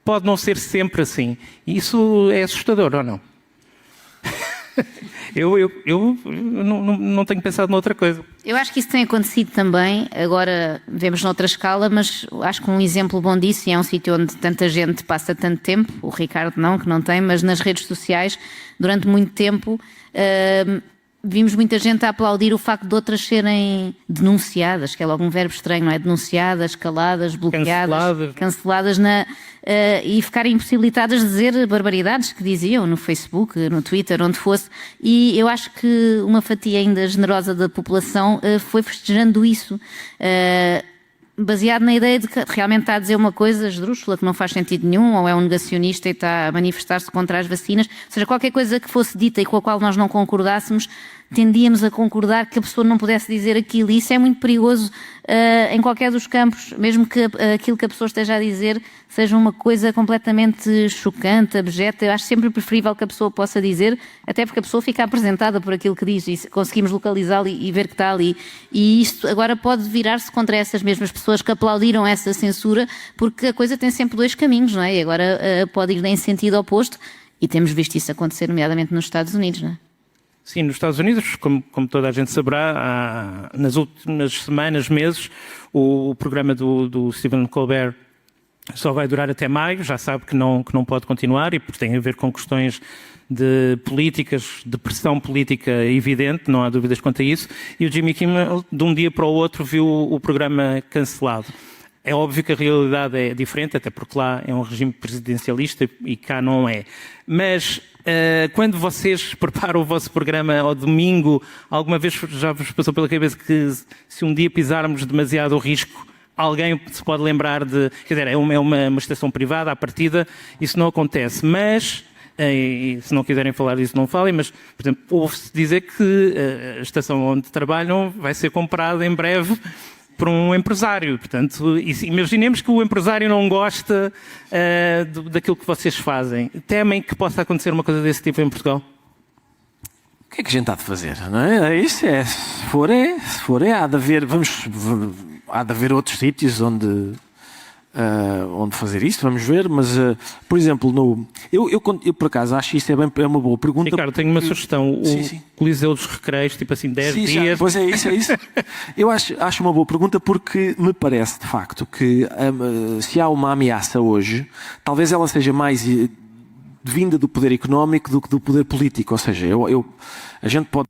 pode não ser sempre assim. E isso é assustador, ou não? Eu não tenho pensado noutra coisa. Eu acho que isso tem acontecido também, agora vemos noutra escala, mas acho que um exemplo bom disso, e é um sítio onde tanta gente passa tanto tempo, o Ricardo que não tem, mas nas redes sociais, durante muito tempo, vimos muita gente a aplaudir o facto de outras serem denunciadas, que é logo um verbo estranho, não é? Denunciadas, caladas, bloqueadas, canceladas e ficarem impossibilitadas de dizer barbaridades que diziam no Facebook, no Twitter, onde fosse. E eu acho que uma fatia ainda generosa da população foi festejando isso. Baseado na ideia de que realmente está a dizer uma coisa esdrúxula que não faz sentido nenhum, ou é um negacionista e está a manifestar-se contra as vacinas. Ou seja, qualquer coisa que fosse dita e com a qual nós não concordássemos, tendíamos a concordar que a pessoa não pudesse dizer aquilo. E isso é muito perigoso em qualquer dos campos, mesmo que aquilo que a pessoa esteja a dizer seja uma coisa completamente chocante, abjeta. Eu acho sempre preferível que a pessoa possa dizer, até porque a pessoa fica apresentada por aquilo que diz e conseguimos localizá-lo e ver que está ali. E isto agora pode virar-se contra essas mesmas pessoas que aplaudiram essa censura, porque a coisa tem sempre dois caminhos, não é? E agora pode ir em sentido oposto, e temos visto isso acontecer, nomeadamente nos Estados Unidos, não é? Sim, nos Estados Unidos, como toda a gente saberá, nas últimas semanas, meses, o programa do Stephen Colbert só vai durar até maio, já sabe que não pode continuar e porque tem a ver com questões de políticas, de pressão política evidente, não há dúvidas quanto a isso, e o Jimmy Kimmel de um dia para o outro viu o programa cancelado. É óbvio que a realidade é diferente, até porque lá é um regime presidencialista e cá não é. Mas quando vocês preparam o vosso programa ao domingo, alguma vez já vos passou pela cabeça que se um dia pisarmos demasiado o risco, alguém se pode lembrar de... Quer dizer, é uma estação privada, à partida, isso não acontece. Mas, e se não quiserem falar disso, não falem, mas, por exemplo, ouve-se dizer que a estação onde trabalham vai ser comprada em breve por um empresário. Portanto, imaginemos que o empresário não gosta daquilo que vocês fazem. Temem que possa acontecer uma coisa desse tipo em Portugal? O que é que a gente há de fazer? Não é? Isso é. Se for, há de haver. Há de haver outros sítios onde fazer isso, vamos ver, mas, por exemplo, eu por acaso acho isso é uma boa pergunta. Ricardo, tenho uma sugestão. Sim. Coliseu dos Recreios, tipo assim, 10 dias. Pois é isso. Eu acho uma boa pergunta porque me parece, de facto, que se há uma ameaça hoje, talvez ela seja mais vinda do poder económico do que do poder político. Ou seja, a gente pode,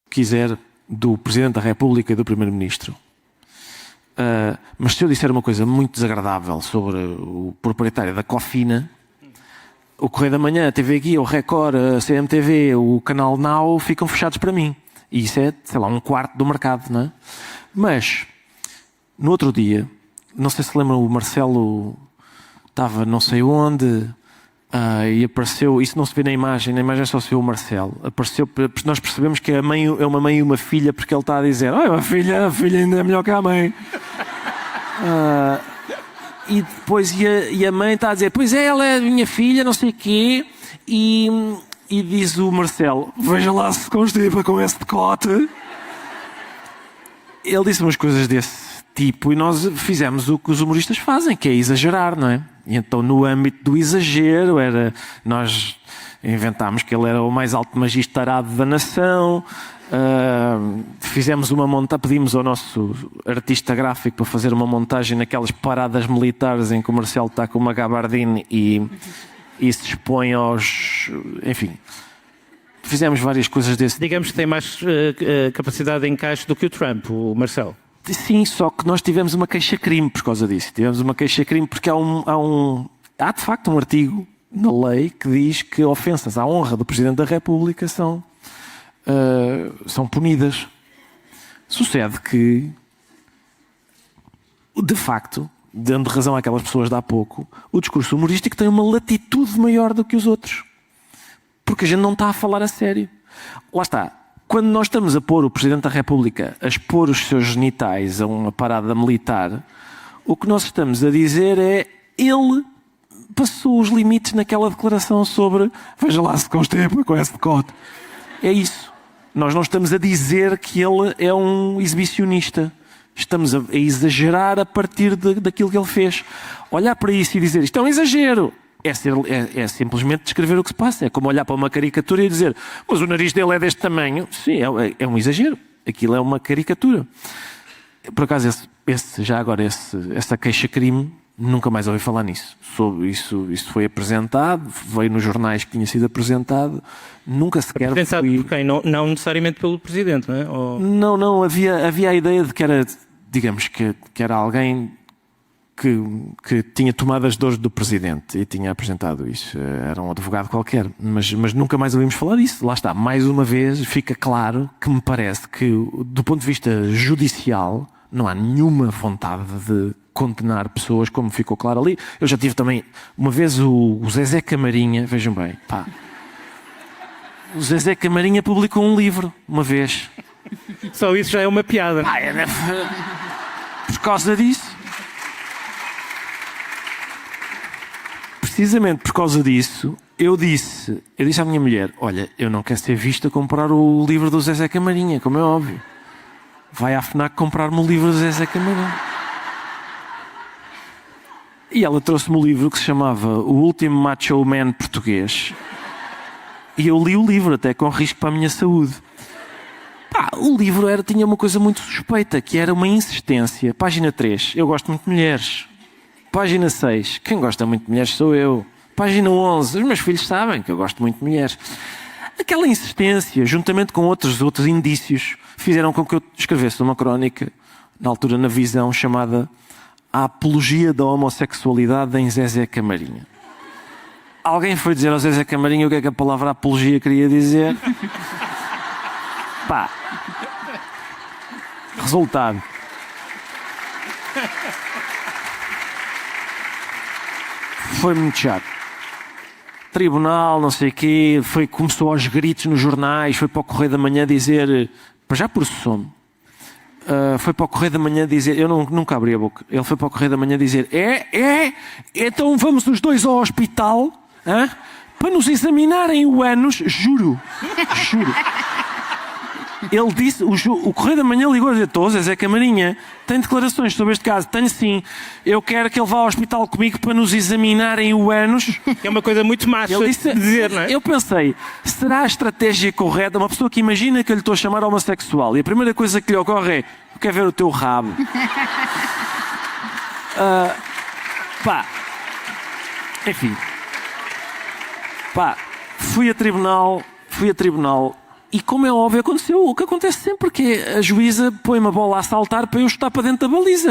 se quiser, do Presidente da República e do Primeiro-Ministro. Mas se eu disser uma coisa muito desagradável sobre o proprietário da Cofina, o Correio da Manhã, a TV Guia, o Record, a CMTV, o Canal Now ficam fechados para mim. E isso é, sei lá, um quarto do mercado, não é? Mas, no outro dia, não sei se lembram, o Marcelo estava não sei onde e apareceu, isso não se vê na imagem só se vê o Marcelo. Apareceu, nós percebemos que a mãe é uma mãe e uma filha porque ele está a dizer: a filha ainda é melhor que a mãe. E depois a mãe está a dizer: pois é, ela é minha filha, não sei o quê. E diz o Marcelo: veja lá se constipa com esse decote. Ele disse umas coisas desse tipo e nós fizemos o que os humoristas fazem, que é exagerar, não é? E então, no âmbito do exagero, nós inventámos que ele era o mais alto magistarado da nação. Fizemos uma montagem, pedimos ao nosso artista gráfico para fazer uma montagem naquelas paradas militares em que o Marcelo está com uma gabardine e se expõe aos... Enfim, fizemos várias coisas desse. Digamos que tem mais capacidade de encaixe do que o Trump, o Marcelo. Sim, só que nós tivemos uma queixa-crime por causa disso. Tivemos uma queixa-crime porque há de facto um artigo na lei que diz que ofensas à honra do Presidente da República são punidas. Sucede que, de facto, dando razão àquelas pessoas de há pouco, o discurso humorístico tem uma latitude maior do que os outros. Porque a gente não está a falar a sério. Lá está. Quando nós estamos a pôr o Presidente da República a expor os seus genitais a uma parada militar, o que nós estamos a dizer é: ele passou os limites naquela declaração sobre veja lá se constipa com esse decote. É isso. Nós não estamos a dizer que ele é um exibicionista. Estamos a exagerar a partir daquilo que ele fez. Olhar para isso e dizer isto é um exagero é simplesmente descrever o que se passa. É como olhar para uma caricatura e dizer: mas o nariz dele é deste tamanho. Sim, é um exagero. Aquilo é uma caricatura. Por acaso, essa queixa-crime, nunca mais ouvi falar nisso. Sobre isso foi apresentado, veio nos jornais que tinha sido apresentado. Nunca sequer apresentado por quem? Não necessariamente pelo Presidente, não é? Ou... Não. Havia a ideia de que era, digamos, que era alguém que tinha tomado as dores do Presidente e tinha apresentado isso. Era um advogado qualquer, mas nunca mais ouvimos falar disso. Lá está, mais uma vez fica claro que me parece que, do ponto de vista judicial, não há nenhuma vontade de condenar pessoas, como ficou claro ali. Eu já tive também, uma vez, o Zezé Camarinha, vejam bem, o Zezé Camarinha publicou um livro, uma vez. Só isso já é uma piada. Por causa disso. Precisamente por causa disso, eu disse à minha mulher: olha, eu não quero ser vista a comprar o livro do Zezé Camarinha, como é óbvio. Vai à FNAC comprar-me o livro do Zezé Camarinha. E ela trouxe-me o livro que se chamava O Último Macho Man Português. E eu li o livro, até com risco para a minha saúde. O livro tinha uma coisa muito suspeita, que era uma insistência. Página 3. Eu gosto muito de mulheres. Página 6. Quem gosta muito de mulheres sou eu. Página 11. Os meus filhos sabem que eu gosto muito de mulheres. Aquela insistência, juntamente com outros indícios, fizeram com que eu escrevesse uma crónica, na altura na Visão, chamada A Apologia da Homossexualidade em Zezé Camarinha. Alguém foi dizer ao Zezé Camarinha o que é que a palavra apologia queria dizer. Pá. Resultado. Foi muito chato. Tribunal, não sei o quê, começou aos gritos nos jornais, foi para o Correio da Manhã dizer, já processou-me, foi para o Correio da Manhã dizer, eu nunca abri a boca, ele foi para o Correio da Manhã dizer, então vamos os dois ao hospital, para nos examinarem o ânus, juro. Ele disse, o Correio da Manhã ligou a dizer, Zezé Camarinha, tem declarações sobre este caso? Tenho sim. Eu quero que ele vá ao hospital comigo para nos examinarem o ânus. É uma coisa muito macha Ele disse, de dizer, não é? Eu pensei, será a estratégia correta? Uma pessoa que imagina que eu lhe estou a chamar homossexual e a primeira coisa que lhe ocorre é, eu quero ver o teu rabo. Enfim. Fui a tribunal. E como é óbvio, aconteceu o que acontece sempre, que a juíza põe uma bola a saltar para eu estar para dentro da baliza.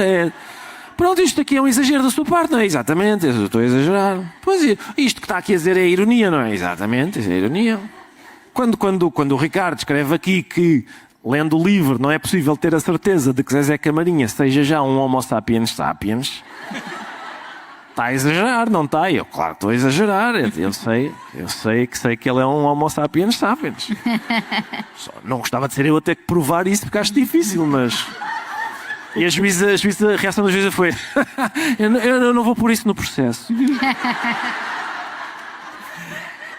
Pronto, isto aqui é um exagero da sua parte, não é? Exatamente, eu estou a exagerar. Pois isto que está aqui a dizer é ironia, não é? Exatamente, isso é ironia. Quando o Ricardo escreve aqui que, lendo o livro, não é possível ter a certeza de que Zezé Camarinha seja já um homo sapiens sapiens... Está a exagerar, não está? Eu, claro, estou a exagerar. Eu sei que ele é um homo sapiens sapiens. Só não gostava de ser eu a ter que provar isso porque acho difícil, mas... E a reação da juíza foi eu não vou pôr isso no processo.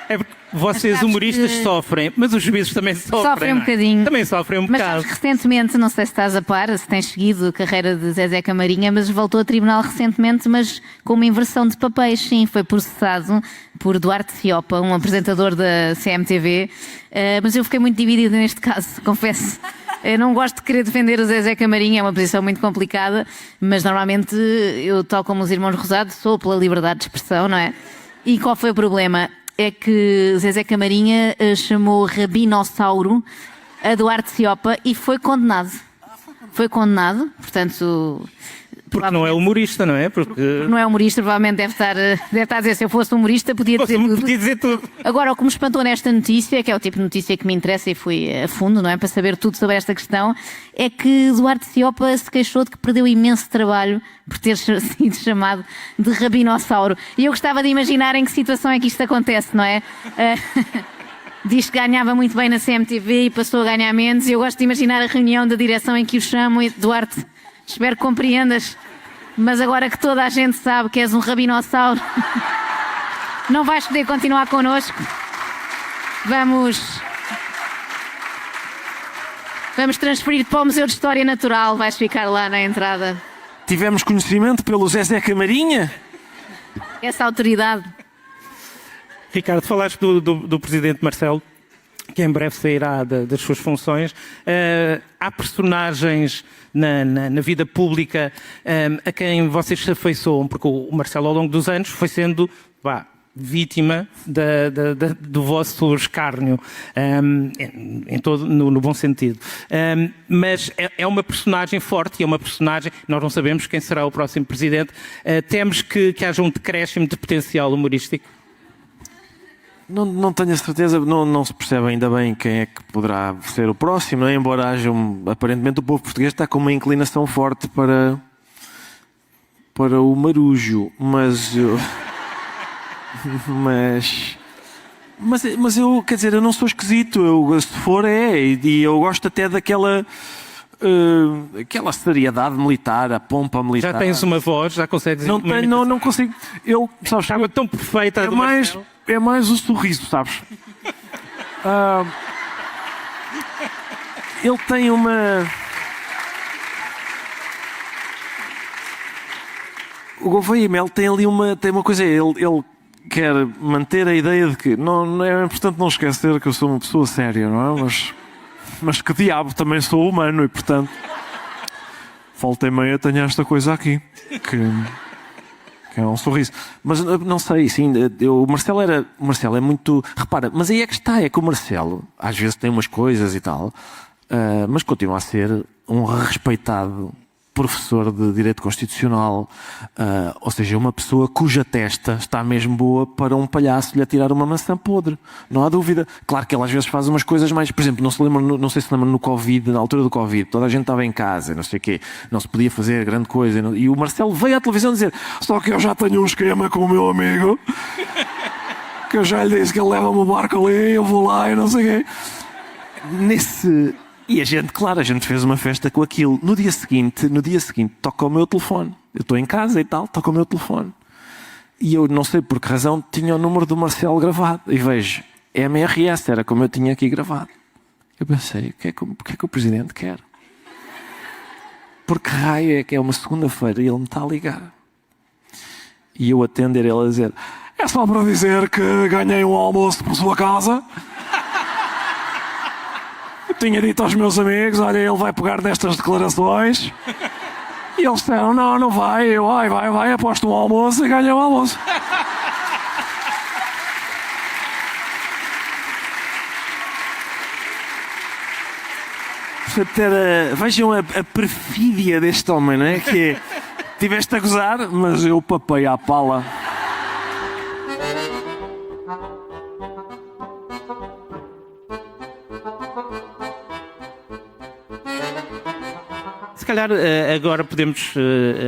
É porque vocês humoristas sofrem, mas os juízes também sofrem. Sofrem um bocadinho. Também sofrem um mas bocado. Mas recentemente, não sei se estás a par, se tens seguido a carreira de Zezé Camarinha, mas voltou a tribunal recentemente, mas com uma inversão de papéis, sim. Foi processado por Duarte Ciopa, um apresentador da CMTV. Mas eu fiquei muito dividida neste caso, confesso. Eu não gosto de querer defender o Zezé Camarinha, é uma posição muito complicada, mas normalmente eu, tal como os irmãos Rosado, sou pela liberdade de expressão, não é? E qual foi o problema? É que Zezé Camarinha chamou rabinossauro a Duarte Ciopa e foi condenado. Foi condenado, portanto... Porque não é humorista, não é? Porque não é humorista, provavelmente deve estar a dizer, se eu fosse humorista podia dizer tudo. Agora, o que me espantou nesta notícia, que é o tipo de notícia que me interessa e fui a fundo, não é? Para saber tudo sobre esta questão, é que Duarte Ciopa se queixou de que perdeu imenso trabalho por ter sido chamado de rabinossauro. E eu gostava de imaginar em que situação é que isto acontece, não é? Diz que ganhava muito bem na CMTV e passou a ganhar menos. E eu gosto de imaginar a reunião da direção em que o chamam e Duarte... Espero que compreendas, mas agora que toda a gente sabe que és um rabinossauro, não vais poder continuar connosco. Vamos transferir-te para o Museu de História Natural, vais ficar lá na entrada. Tivemos conhecimento pelo Zezé Camarinha? Essa autoridade. Ricardo, falaste do presidente Marcelo, que em breve sairá das suas funções. Há personagens na vida pública a quem vocês se afeiçoam, porque o Marcelo, ao longo dos anos, foi sendo vítima do vosso escárnio, no bom sentido. Mas é uma personagem forte e é uma personagem... Nós não sabemos quem será o próximo presidente. Temos que haja um decréscimo de potencial humorístico? Não tenho a certeza, não se percebe ainda bem quem é que poderá ser o próximo, não é? Embora haja aparentemente o povo português está com uma inclinação forte para o marujo, mas eu, quer dizer, eu não sou esquisito, se for e eu gosto até daquela aquela seriedade militar, a pompa militar. Já tens uma voz, já consegues... Não consigo. Estava tão perfeita. É mais o sorriso, sabes? Ele tem uma... O Gouveia e Mel tem ali uma coisa. Ele quer manter a ideia de que não é importante não esquecer que eu sou uma pessoa séria, não é? Mas que diabo, também sou humano e, portanto, volta e meia tenho esta coisa aqui. que é um sorriso. Mas não sei, sim, o Marcelo é muito... Repara, mas aí é que está, é que o Marcelo às vezes tem umas coisas e tal, mas continua a ser um respeitado professor de Direito Constitucional, ou seja, uma pessoa cuja testa está mesmo boa para um palhaço lhe atirar uma maçã podre. Não há dúvida. Claro que ele às vezes faz umas coisas mais... Por exemplo, não sei se lembra no Covid, na altura do Covid, toda a gente estava em casa, não sei o quê, não se podia fazer grande coisa. E o Marcelo veio à televisão dizer: só que eu já tenho um esquema com o meu amigo, que eu já lhe disse que ele leva-me o barco ali, eu vou lá e não sei o quê. E a gente fez uma festa com aquilo. No dia seguinte, toca o meu telefone. Eu estou em casa e tal, toca o meu telefone. E eu não sei por que razão tinha o número do Marcelo gravado. E vejo, MRS, era como eu tinha aqui gravado. Eu pensei, o que é que o Presidente quer? Porque raio é que é uma segunda-feira e ele me está a ligar. E eu atender ele a dizer: é só para dizer que ganhei um almoço por sua casa. Tinha dito aos meus amigos: olha, ele vai pegar nestas declarações. E eles disseram: não vai. Eu, vai, aposto um almoço e ganha o almoço. Vejam a perfídia deste homem, não é? Que é, tiveste a gozar, mas eu papei à pala. Se calhar agora podemos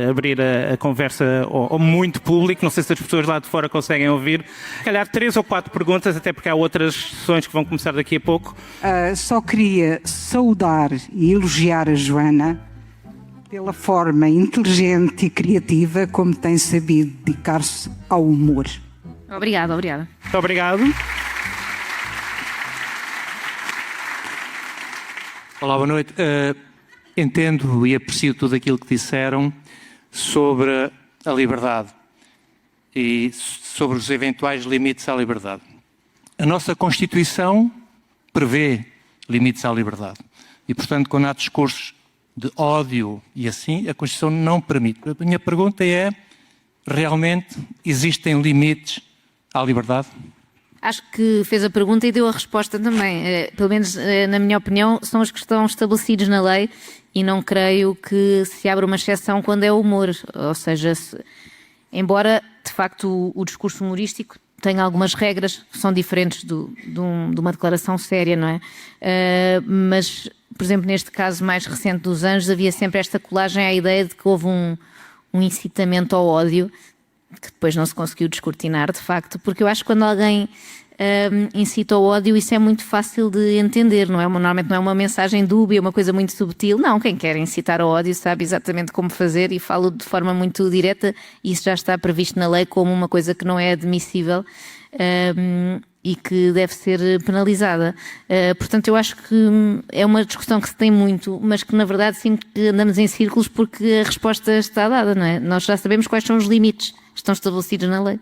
abrir a conversa ao muito público. Não sei se as pessoas lá de fora conseguem ouvir. Se calhar 3 ou 4 perguntas, até porque há outras sessões que vão começar daqui a pouco. Só queria saudar e elogiar a Joana pela forma inteligente e criativa como tem sabido dedicar-se ao humor. Obrigada. Muito obrigado. Olá, boa noite. Entendo e aprecio tudo aquilo que disseram sobre a liberdade e sobre os eventuais limites à liberdade. A nossa Constituição prevê limites à liberdade e, portanto, quando há discursos de ódio e assim, a Constituição não permite. A minha pergunta é: realmente existem limites à liberdade? Acho que fez a pergunta e deu a resposta também. Pelo menos, na minha opinião, são os que estão estabelecidos na lei e não creio que se abra uma exceção quando é humor. Ou seja, embora, de facto, o discurso humorístico tenha algumas regras que são diferentes de uma declaração séria, não é? Mas, por exemplo, neste caso mais recente dos Anjos, havia sempre esta colagem à ideia de que houve um incitamento ao ódio, que depois não se conseguiu descortinar, de facto, porque eu acho que quando alguém incita ao ódio, isso é muito fácil de entender, não é? Normalmente não é uma mensagem dúbia, uma coisa muito subtil. Não, quem quer incitar ao ódio sabe exatamente como fazer e falo de forma muito direta, e isso já está previsto na lei como uma coisa que não é admissível e que deve ser penalizada. Portanto, eu acho que é uma discussão que se tem muito, mas que na verdade sinto que andamos em círculos porque a resposta está dada, não é? Nós já sabemos quais são os limites que estão estabelecidos na lei.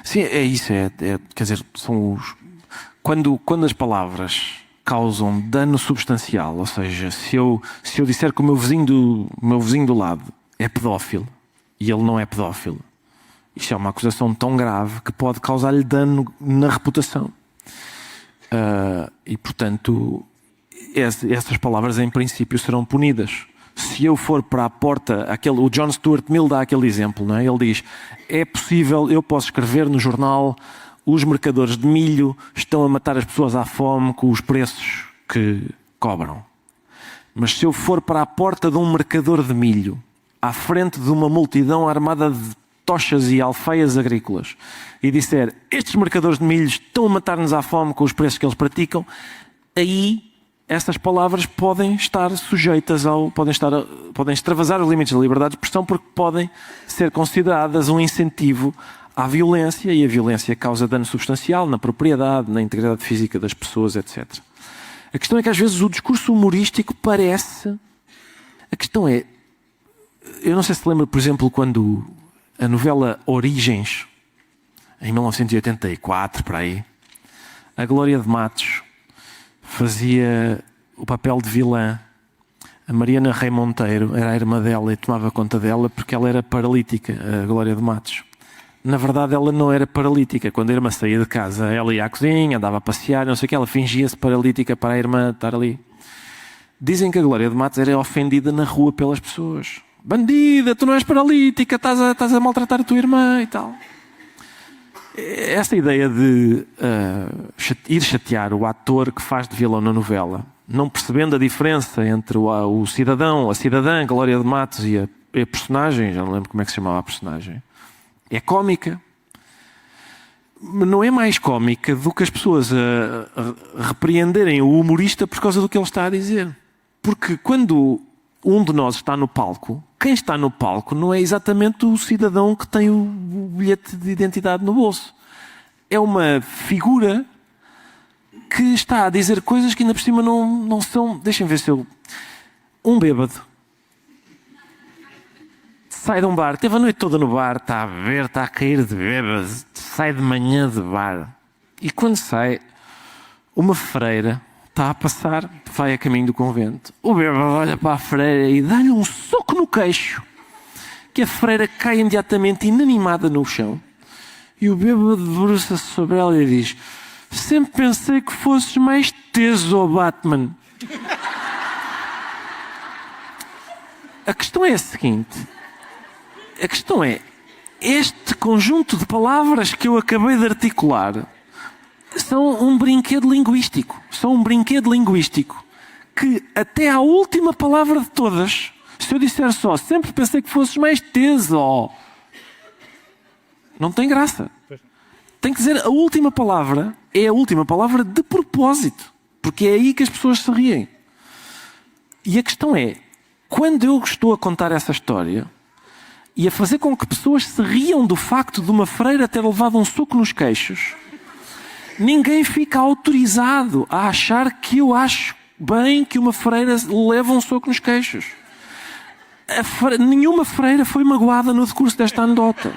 Sim, é isso. Quer dizer, são os... Quando as palavras causam dano substancial, ou seja, se eu disser que o meu vizinho do lado é pedófilo e ele não é pedófilo, isto é uma acusação tão grave que pode causar-lhe dano na reputação. E, portanto, essas palavras, em princípio, serão punidas. Se eu for para a porta, o John Stuart Mill dá aquele exemplo, não é? Ele diz: é possível, eu posso escrever no jornal: os mercadores de milho estão a matar as pessoas à fome com os preços que cobram. Mas se eu for para a porta de um mercador de milho, à frente de uma multidão armada de tochas e alfaias agrícolas, e disser: estes mercadores de milho estão a matar-nos à fome com os preços que eles praticam, aí essas palavras podem estar sujeitas podem extravasar os limites da liberdade de expressão, porque podem ser consideradas um incentivo à violência, e a violência causa dano substancial na propriedade, na integridade física das pessoas, etc. A questão é que às vezes o discurso humorístico parece... A questão é... Eu não sei se lembra, por exemplo, quando a novela Origens, em 1984, por aí, a Glória de Matos fazia o papel de vilã. A Mariana Rei Monteiro era a irmã dela e tomava conta dela porque ela era paralítica, a Glória de Matos. na verdade ela não era paralítica. Quando a irmã saía de casa, ela ia à cozinha, andava a passear, não sei o que, ela fingia-se paralítica para a irmã estar ali. Dizem que a Glória de Matos era ofendida na rua pelas pessoas. Bandida, tu não és paralítica, estás a maltratar a tua irmã e tal. Essa ideia de ir chatear o ator que faz de vilão na novela, não percebendo a diferença entre o cidadão, a cidadã, Glória de Matos e a personagem, já não lembro como é que se chamava a personagem, é cómica. Mas não é mais cómica do que as pessoas a repreenderem o humorista por causa do que ele está a dizer. Porque quando um de nós está no palco, quem está no palco não é exatamente o cidadão que tem o bilhete de identidade no bolso. É uma figura que está a dizer coisas que ainda por cima não são... Deixem ver se eu... Um bêbado sai de um bar, teve a noite toda no bar, está a beber, está a cair de bêbado, sai de manhã de bar. E quando sai, uma freira está a passar, vai a caminho do convento. O bêbado olha para a freira e dá-lhe um soco no queixo, que a freira cai imediatamente inanimada no chão. E o bêbado debruça-se sobre ela e diz: sempre pensei que fosses mais teso, ó Batman. A questão é a seguinte. A questão é, este conjunto de palavras que eu acabei de articular são um brinquedo linguístico. São um brinquedo linguístico que até à última palavra de todas, se eu disser só, sempre pensei que fosses mais teso, ó, não tem graça. Tem que dizer a última palavra, é a última palavra de propósito, porque é aí que as pessoas se riem. E a questão é, quando eu estou a contar essa história e a fazer com que pessoas se riam do facto de uma freira ter levado um soco nos queixos, ninguém fica autorizado a achar que eu acho bem que uma freira leve um soco nos queixos. Nenhuma freira foi magoada no decurso desta anedota.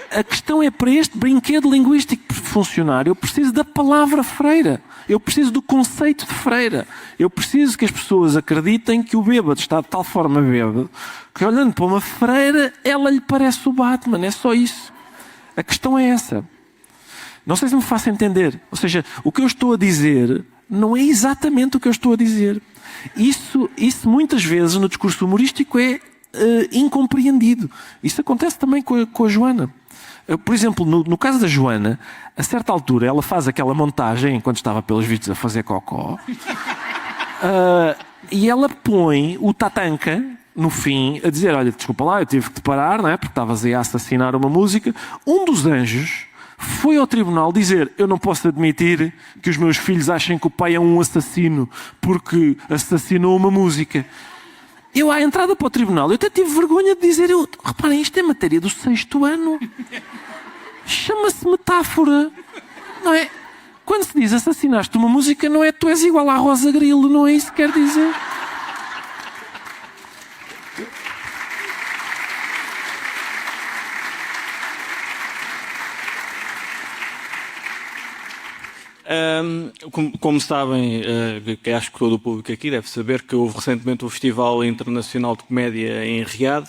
A questão é, para este brinquedo linguístico funcionar, eu preciso da palavra freira. Eu preciso do conceito de freira. Eu preciso que as pessoas acreditem que o bêbado está de tal forma bêbado que, olhando para uma freira, ela lhe parece o Batman. É só isso. A questão é essa. Não sei se me faço entender. Ou seja, o que eu estou a dizer não é exatamente o que eu estou a dizer. Isso muitas vezes no discurso humorístico é incompreendido. Isso acontece também com a Joana. Por exemplo, no caso da Joana, a certa altura ela faz aquela montagem enquanto estava pelos vídeos a fazer cocó e ela põe o Tatanka no fim a dizer: olha, desculpa lá, eu tive que te parar, não é? Porque estavas aí a assassinar uma música. Um dos anjos foi ao tribunal dizer: eu não posso admitir que os meus filhos achem que o pai é um assassino porque assassinou uma música. Eu, à entrada para o tribunal, eu até tive vergonha de dizer: reparem, isto é matéria do 6º ano. Chama-se metáfora. Não é? Quando se diz assassinaste uma música, não é tu és igual à Rosa Grilo, não é isso que quer dizer. Como sabem, que acho que todo o público aqui deve saber que houve recentemente o Festival Internacional de Comédia em Riad.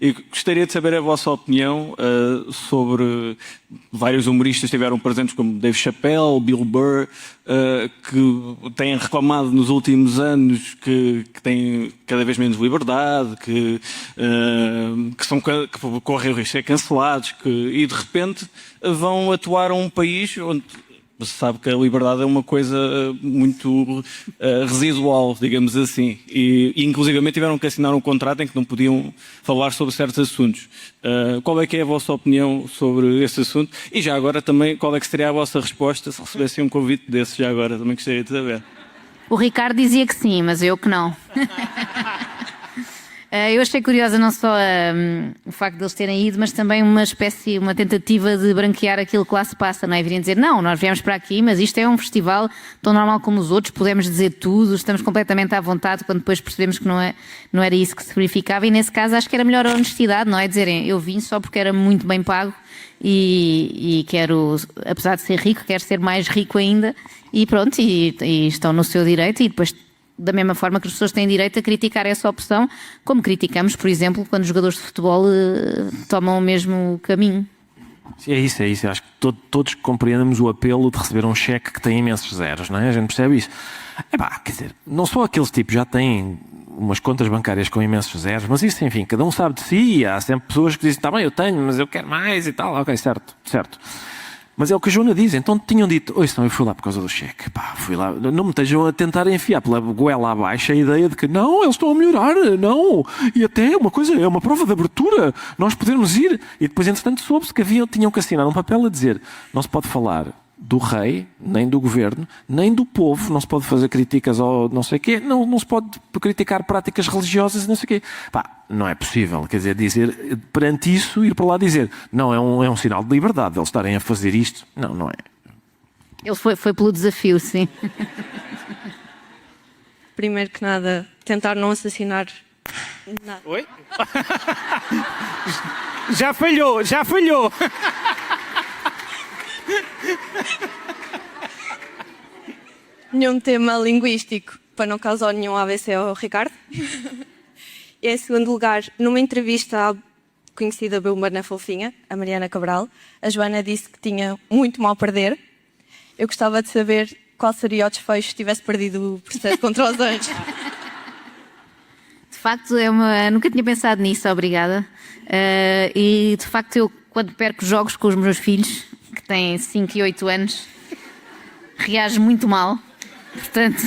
E gostaria de saber a vossa opinião sobre vários humoristas que estiveram presentes, como Dave Chappelle, Bill Burr, que têm reclamado nos últimos anos que têm cada vez menos liberdade, que correm o risco de ser cancelados, e de repente vão atuar a um país onde se sabe que a liberdade é uma coisa muito residual, digamos assim. E inclusivamente tiveram que assinar um contrato em que não podiam falar sobre certos assuntos. Qual é que é a vossa opinião sobre esse assunto? E já agora também, qual é que seria a vossa resposta se recebessem um convite desse já agora? Também gostaria de saber. O Ricardo dizia que sim, mas eu que não. Eu achei curiosa não só o facto de eles terem ido, mas também uma tentativa de branquear aquilo que lá se passa, não é? Virem dizer: não, nós viemos para aqui, mas isto é um festival tão normal como os outros, podemos dizer tudo, estamos completamente à vontade, quando depois percebemos que não era isso que se verificava. E nesse caso acho que era melhor a honestidade, não é? Dizerem: eu vim só porque era muito bem pago e quero, apesar de ser rico, quero ser mais rico ainda, e pronto, e estão no seu direito, e depois da mesma forma que as pessoas têm direito a criticar essa opção, como criticamos, por exemplo, quando os jogadores de futebol tomam o mesmo caminho. É isso. Eu acho que todos compreendemos o apelo de receber um cheque que tem imensos zeros, não é? A gente percebe isso. Quer dizer, não só aqueles tipos já têm umas contas bancárias com imensos zeros, mas isso, enfim, cada um sabe de si. Há sempre pessoas que dizem, tá bem, eu tenho, mas eu quero mais e tal. Ok, certo. Mas é o que a Joana diz. Então tinham dito, não, eu fui lá por causa do cheque. Fui lá. Não me estejam a tentar enfiar pela goela abaixo a ideia de que não, eles estão a melhorar, não. E até uma coisa, é uma prova de abertura. Nós podemos ir. E depois, entretanto, soube-se que tinham que assinar um papel a dizer, não se pode falar do rei, nem do governo, nem do povo, não se pode fazer críticas ao não sei o quê, não se pode criticar práticas religiosas e não sei o quê. Não é possível, quer dizer, perante isso, ir para lá dizer, não, é um sinal de liberdade eles estarem a fazer isto. Não é. Ele foi pelo desafio, sim. Primeiro que nada, tentar não assassinar nada. Oi? Já falhou! Nenhum tema linguístico para não causar nenhum AVC ao Ricardo. E em segundo lugar, numa entrevista à conhecida Bilma na Fofinha, a Mariana Cabral, a Joana disse que tinha muito mal a perder. Eu gostava de saber qual seria o desfecho se tivesse perdido o processo contra os anjos. De facto, nunca tinha pensado nisso, obrigada. E de facto, eu quando perco jogos com os meus filhos, que têm 5 e 8 anos, reajo muito mal. Portanto,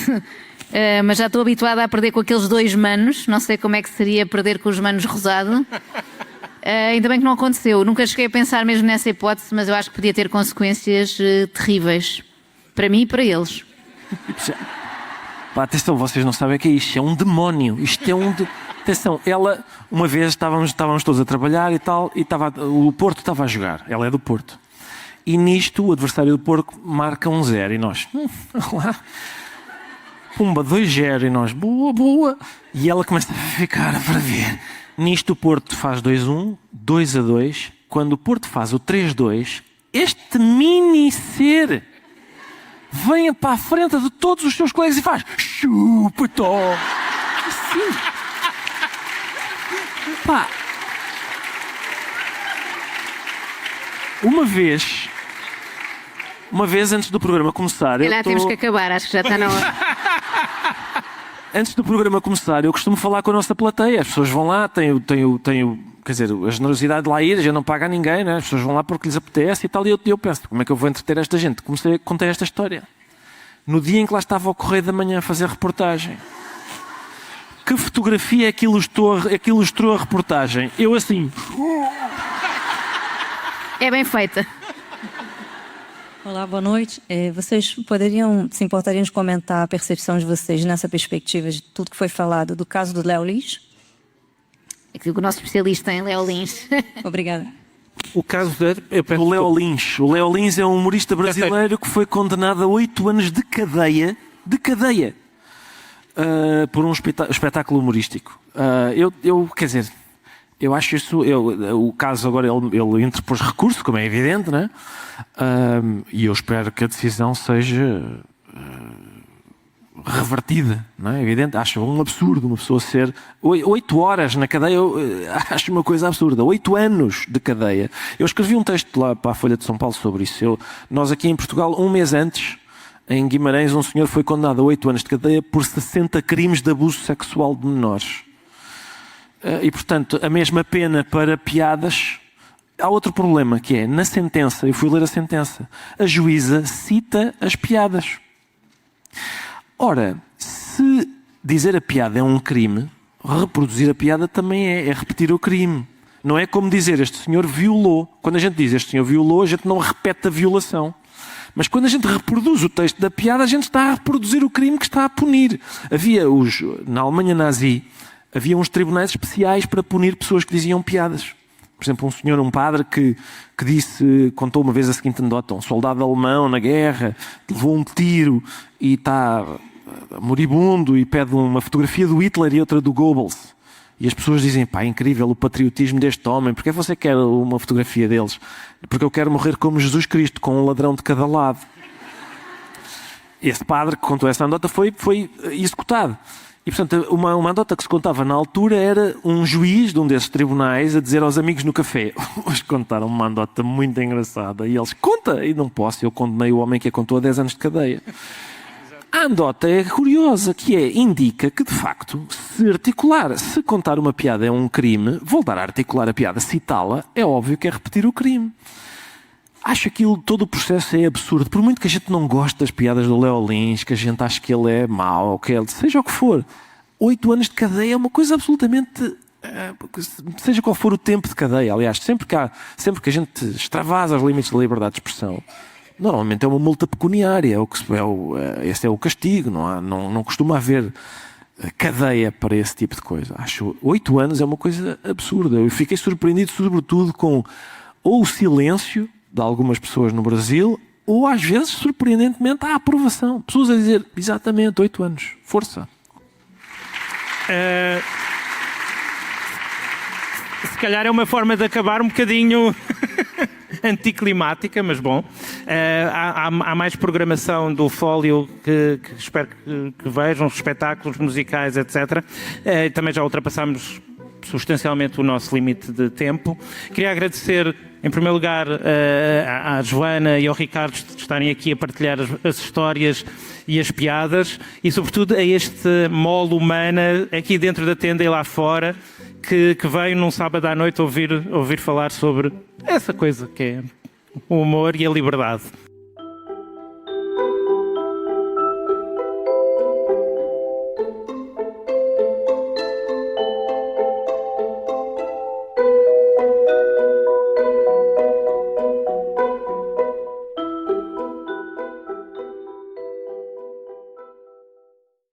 mas já estou habituada a perder com aqueles 2 manos. Não sei como é que seria perder com os manos rosado. Ainda bem que não aconteceu. Nunca cheguei a pensar mesmo nessa hipótese, mas eu acho que podia ter consequências terríveis. Para mim e para eles. Atenção, vocês não sabem o que é isto. É um demónio. Atenção, ela, uma vez estávamos todos a trabalhar e tal, e o Porto estava a jogar. Ela é do Porto. E nisto, o adversário do Porto marca 1-0 e nós, lá, pumba, 2-0 e nós, boa. E ela começa a ficar para ver. Nisto o Porto faz 2-1, 2-2. Quando o Porto faz o 3-2, este mini ser vem para a frente de todos os seus colegas e faz chupa-tó. Assim. Uma vez antes do programa começar... Temos que acabar, acho que já está na hora. Antes do programa começar, eu costumo falar com a nossa plateia. As pessoas vão lá, tenho quer dizer, a generosidade de lá ir, a gente não paga a ninguém, né? As pessoas vão lá porque lhes apetece e tal, e eu penso, como é que eu vou entreter esta gente? Contei esta história. No dia em que lá estava ao Correio da Manhã a fazer reportagem. Que fotografia é que ilustrou a reportagem? Eu assim... É bem feita. Olá, boa noite. Vocês se importariam de comentar a percepção de vocês nessa perspectiva de tudo que foi falado do caso do Léo Lins? É que o nosso especialista em Léo Lins. Obrigada. O caso do Léo Lins. O Léo Lins é um humorista brasileiro que foi condenado a 8 anos de cadeia, por um espetáculo humorístico. Quer dizer, eu acho isso... o caso agora, ele interpôs recurso, como é evidente, né? E eu espero que a decisão seja revertida, não é evidente? Acho um absurdo uma pessoa ser 8 horas na cadeia. Acho uma coisa absurda. 8 anos de cadeia. Eu escrevi um texto lá para a Folha de São Paulo sobre isso. Nós aqui em Portugal, um mês antes, em Guimarães, um senhor foi condenado a 8 anos de cadeia por 60 crimes de abuso sexual de menores. E, portanto, a mesma pena para piadas. Há outro problema, que é, na sentença, eu fui ler a sentença, a juíza cita as piadas. Ora, se dizer a piada é um crime, reproduzir a piada também é repetir o crime. Não é como dizer, este senhor violou. Quando a gente diz, este senhor violou, a gente não repete a violação. Mas quando a gente reproduz o texto da piada, a gente está a reproduzir o crime que está a punir. Na Alemanha nazi, havia uns tribunais especiais para punir pessoas que diziam piadas. Por exemplo, um padre que contou uma vez a seguinte anedota: um soldado alemão na guerra levou um tiro e está moribundo e pede uma fotografia do Hitler e outra do Goebbels. E as pessoas dizem, pá, é incrível o patriotismo deste homem, porque você quer uma fotografia deles? Porque eu quero morrer como Jesus Cristo, com um ladrão de cada lado. esse padre que contou essa anedota foi executado. E, portanto, uma anedota que se contava na altura era um juiz de um desses tribunais a dizer aos amigos no café: hoje contaram uma anedota muito engraçada. E eles: conta! E não posso, eu condenei o homem que a contou a 10 anos de cadeia. A anedota é curiosa, indica que, de facto, se contar uma piada é um crime, voltar a articular a piada, citá-la, é óbvio que é repetir o crime. Acho que todo o processo é absurdo. Por muito que a gente não goste das piadas do Léo Lins, que a gente ache que ele é mau, que ele, seja o que for, 8 anos de cadeia é uma coisa absolutamente... seja qual for o tempo de cadeia, aliás, sempre que a gente extravasa os limites da liberdade de expressão, normalmente é uma multa pecuniária, esse é o castigo, não costuma haver cadeia para esse tipo de coisa. Acho 8 anos é uma coisa absurda. Eu fiquei surpreendido, sobretudo, com ou o silêncio de algumas pessoas no Brasil, ou às vezes, surpreendentemente, a aprovação. Pessoas a dizer, exatamente, 8 anos, força. Se calhar é uma forma de acabar um bocadinho anticlimática, mas bom. Há mais programação do Fólio que espero que vejam, espetáculos musicais, etc. Também já ultrapassámos substancialmente o nosso limite de tempo. Queria agradecer, em primeiro lugar, à Joana e ao Ricardo de estarem aqui a partilhar as histórias e as piadas e, sobretudo, a este mole humana aqui dentro da tenda e lá fora que veio num sábado à noite ouvir falar sobre essa coisa que é o humor e a liberdade.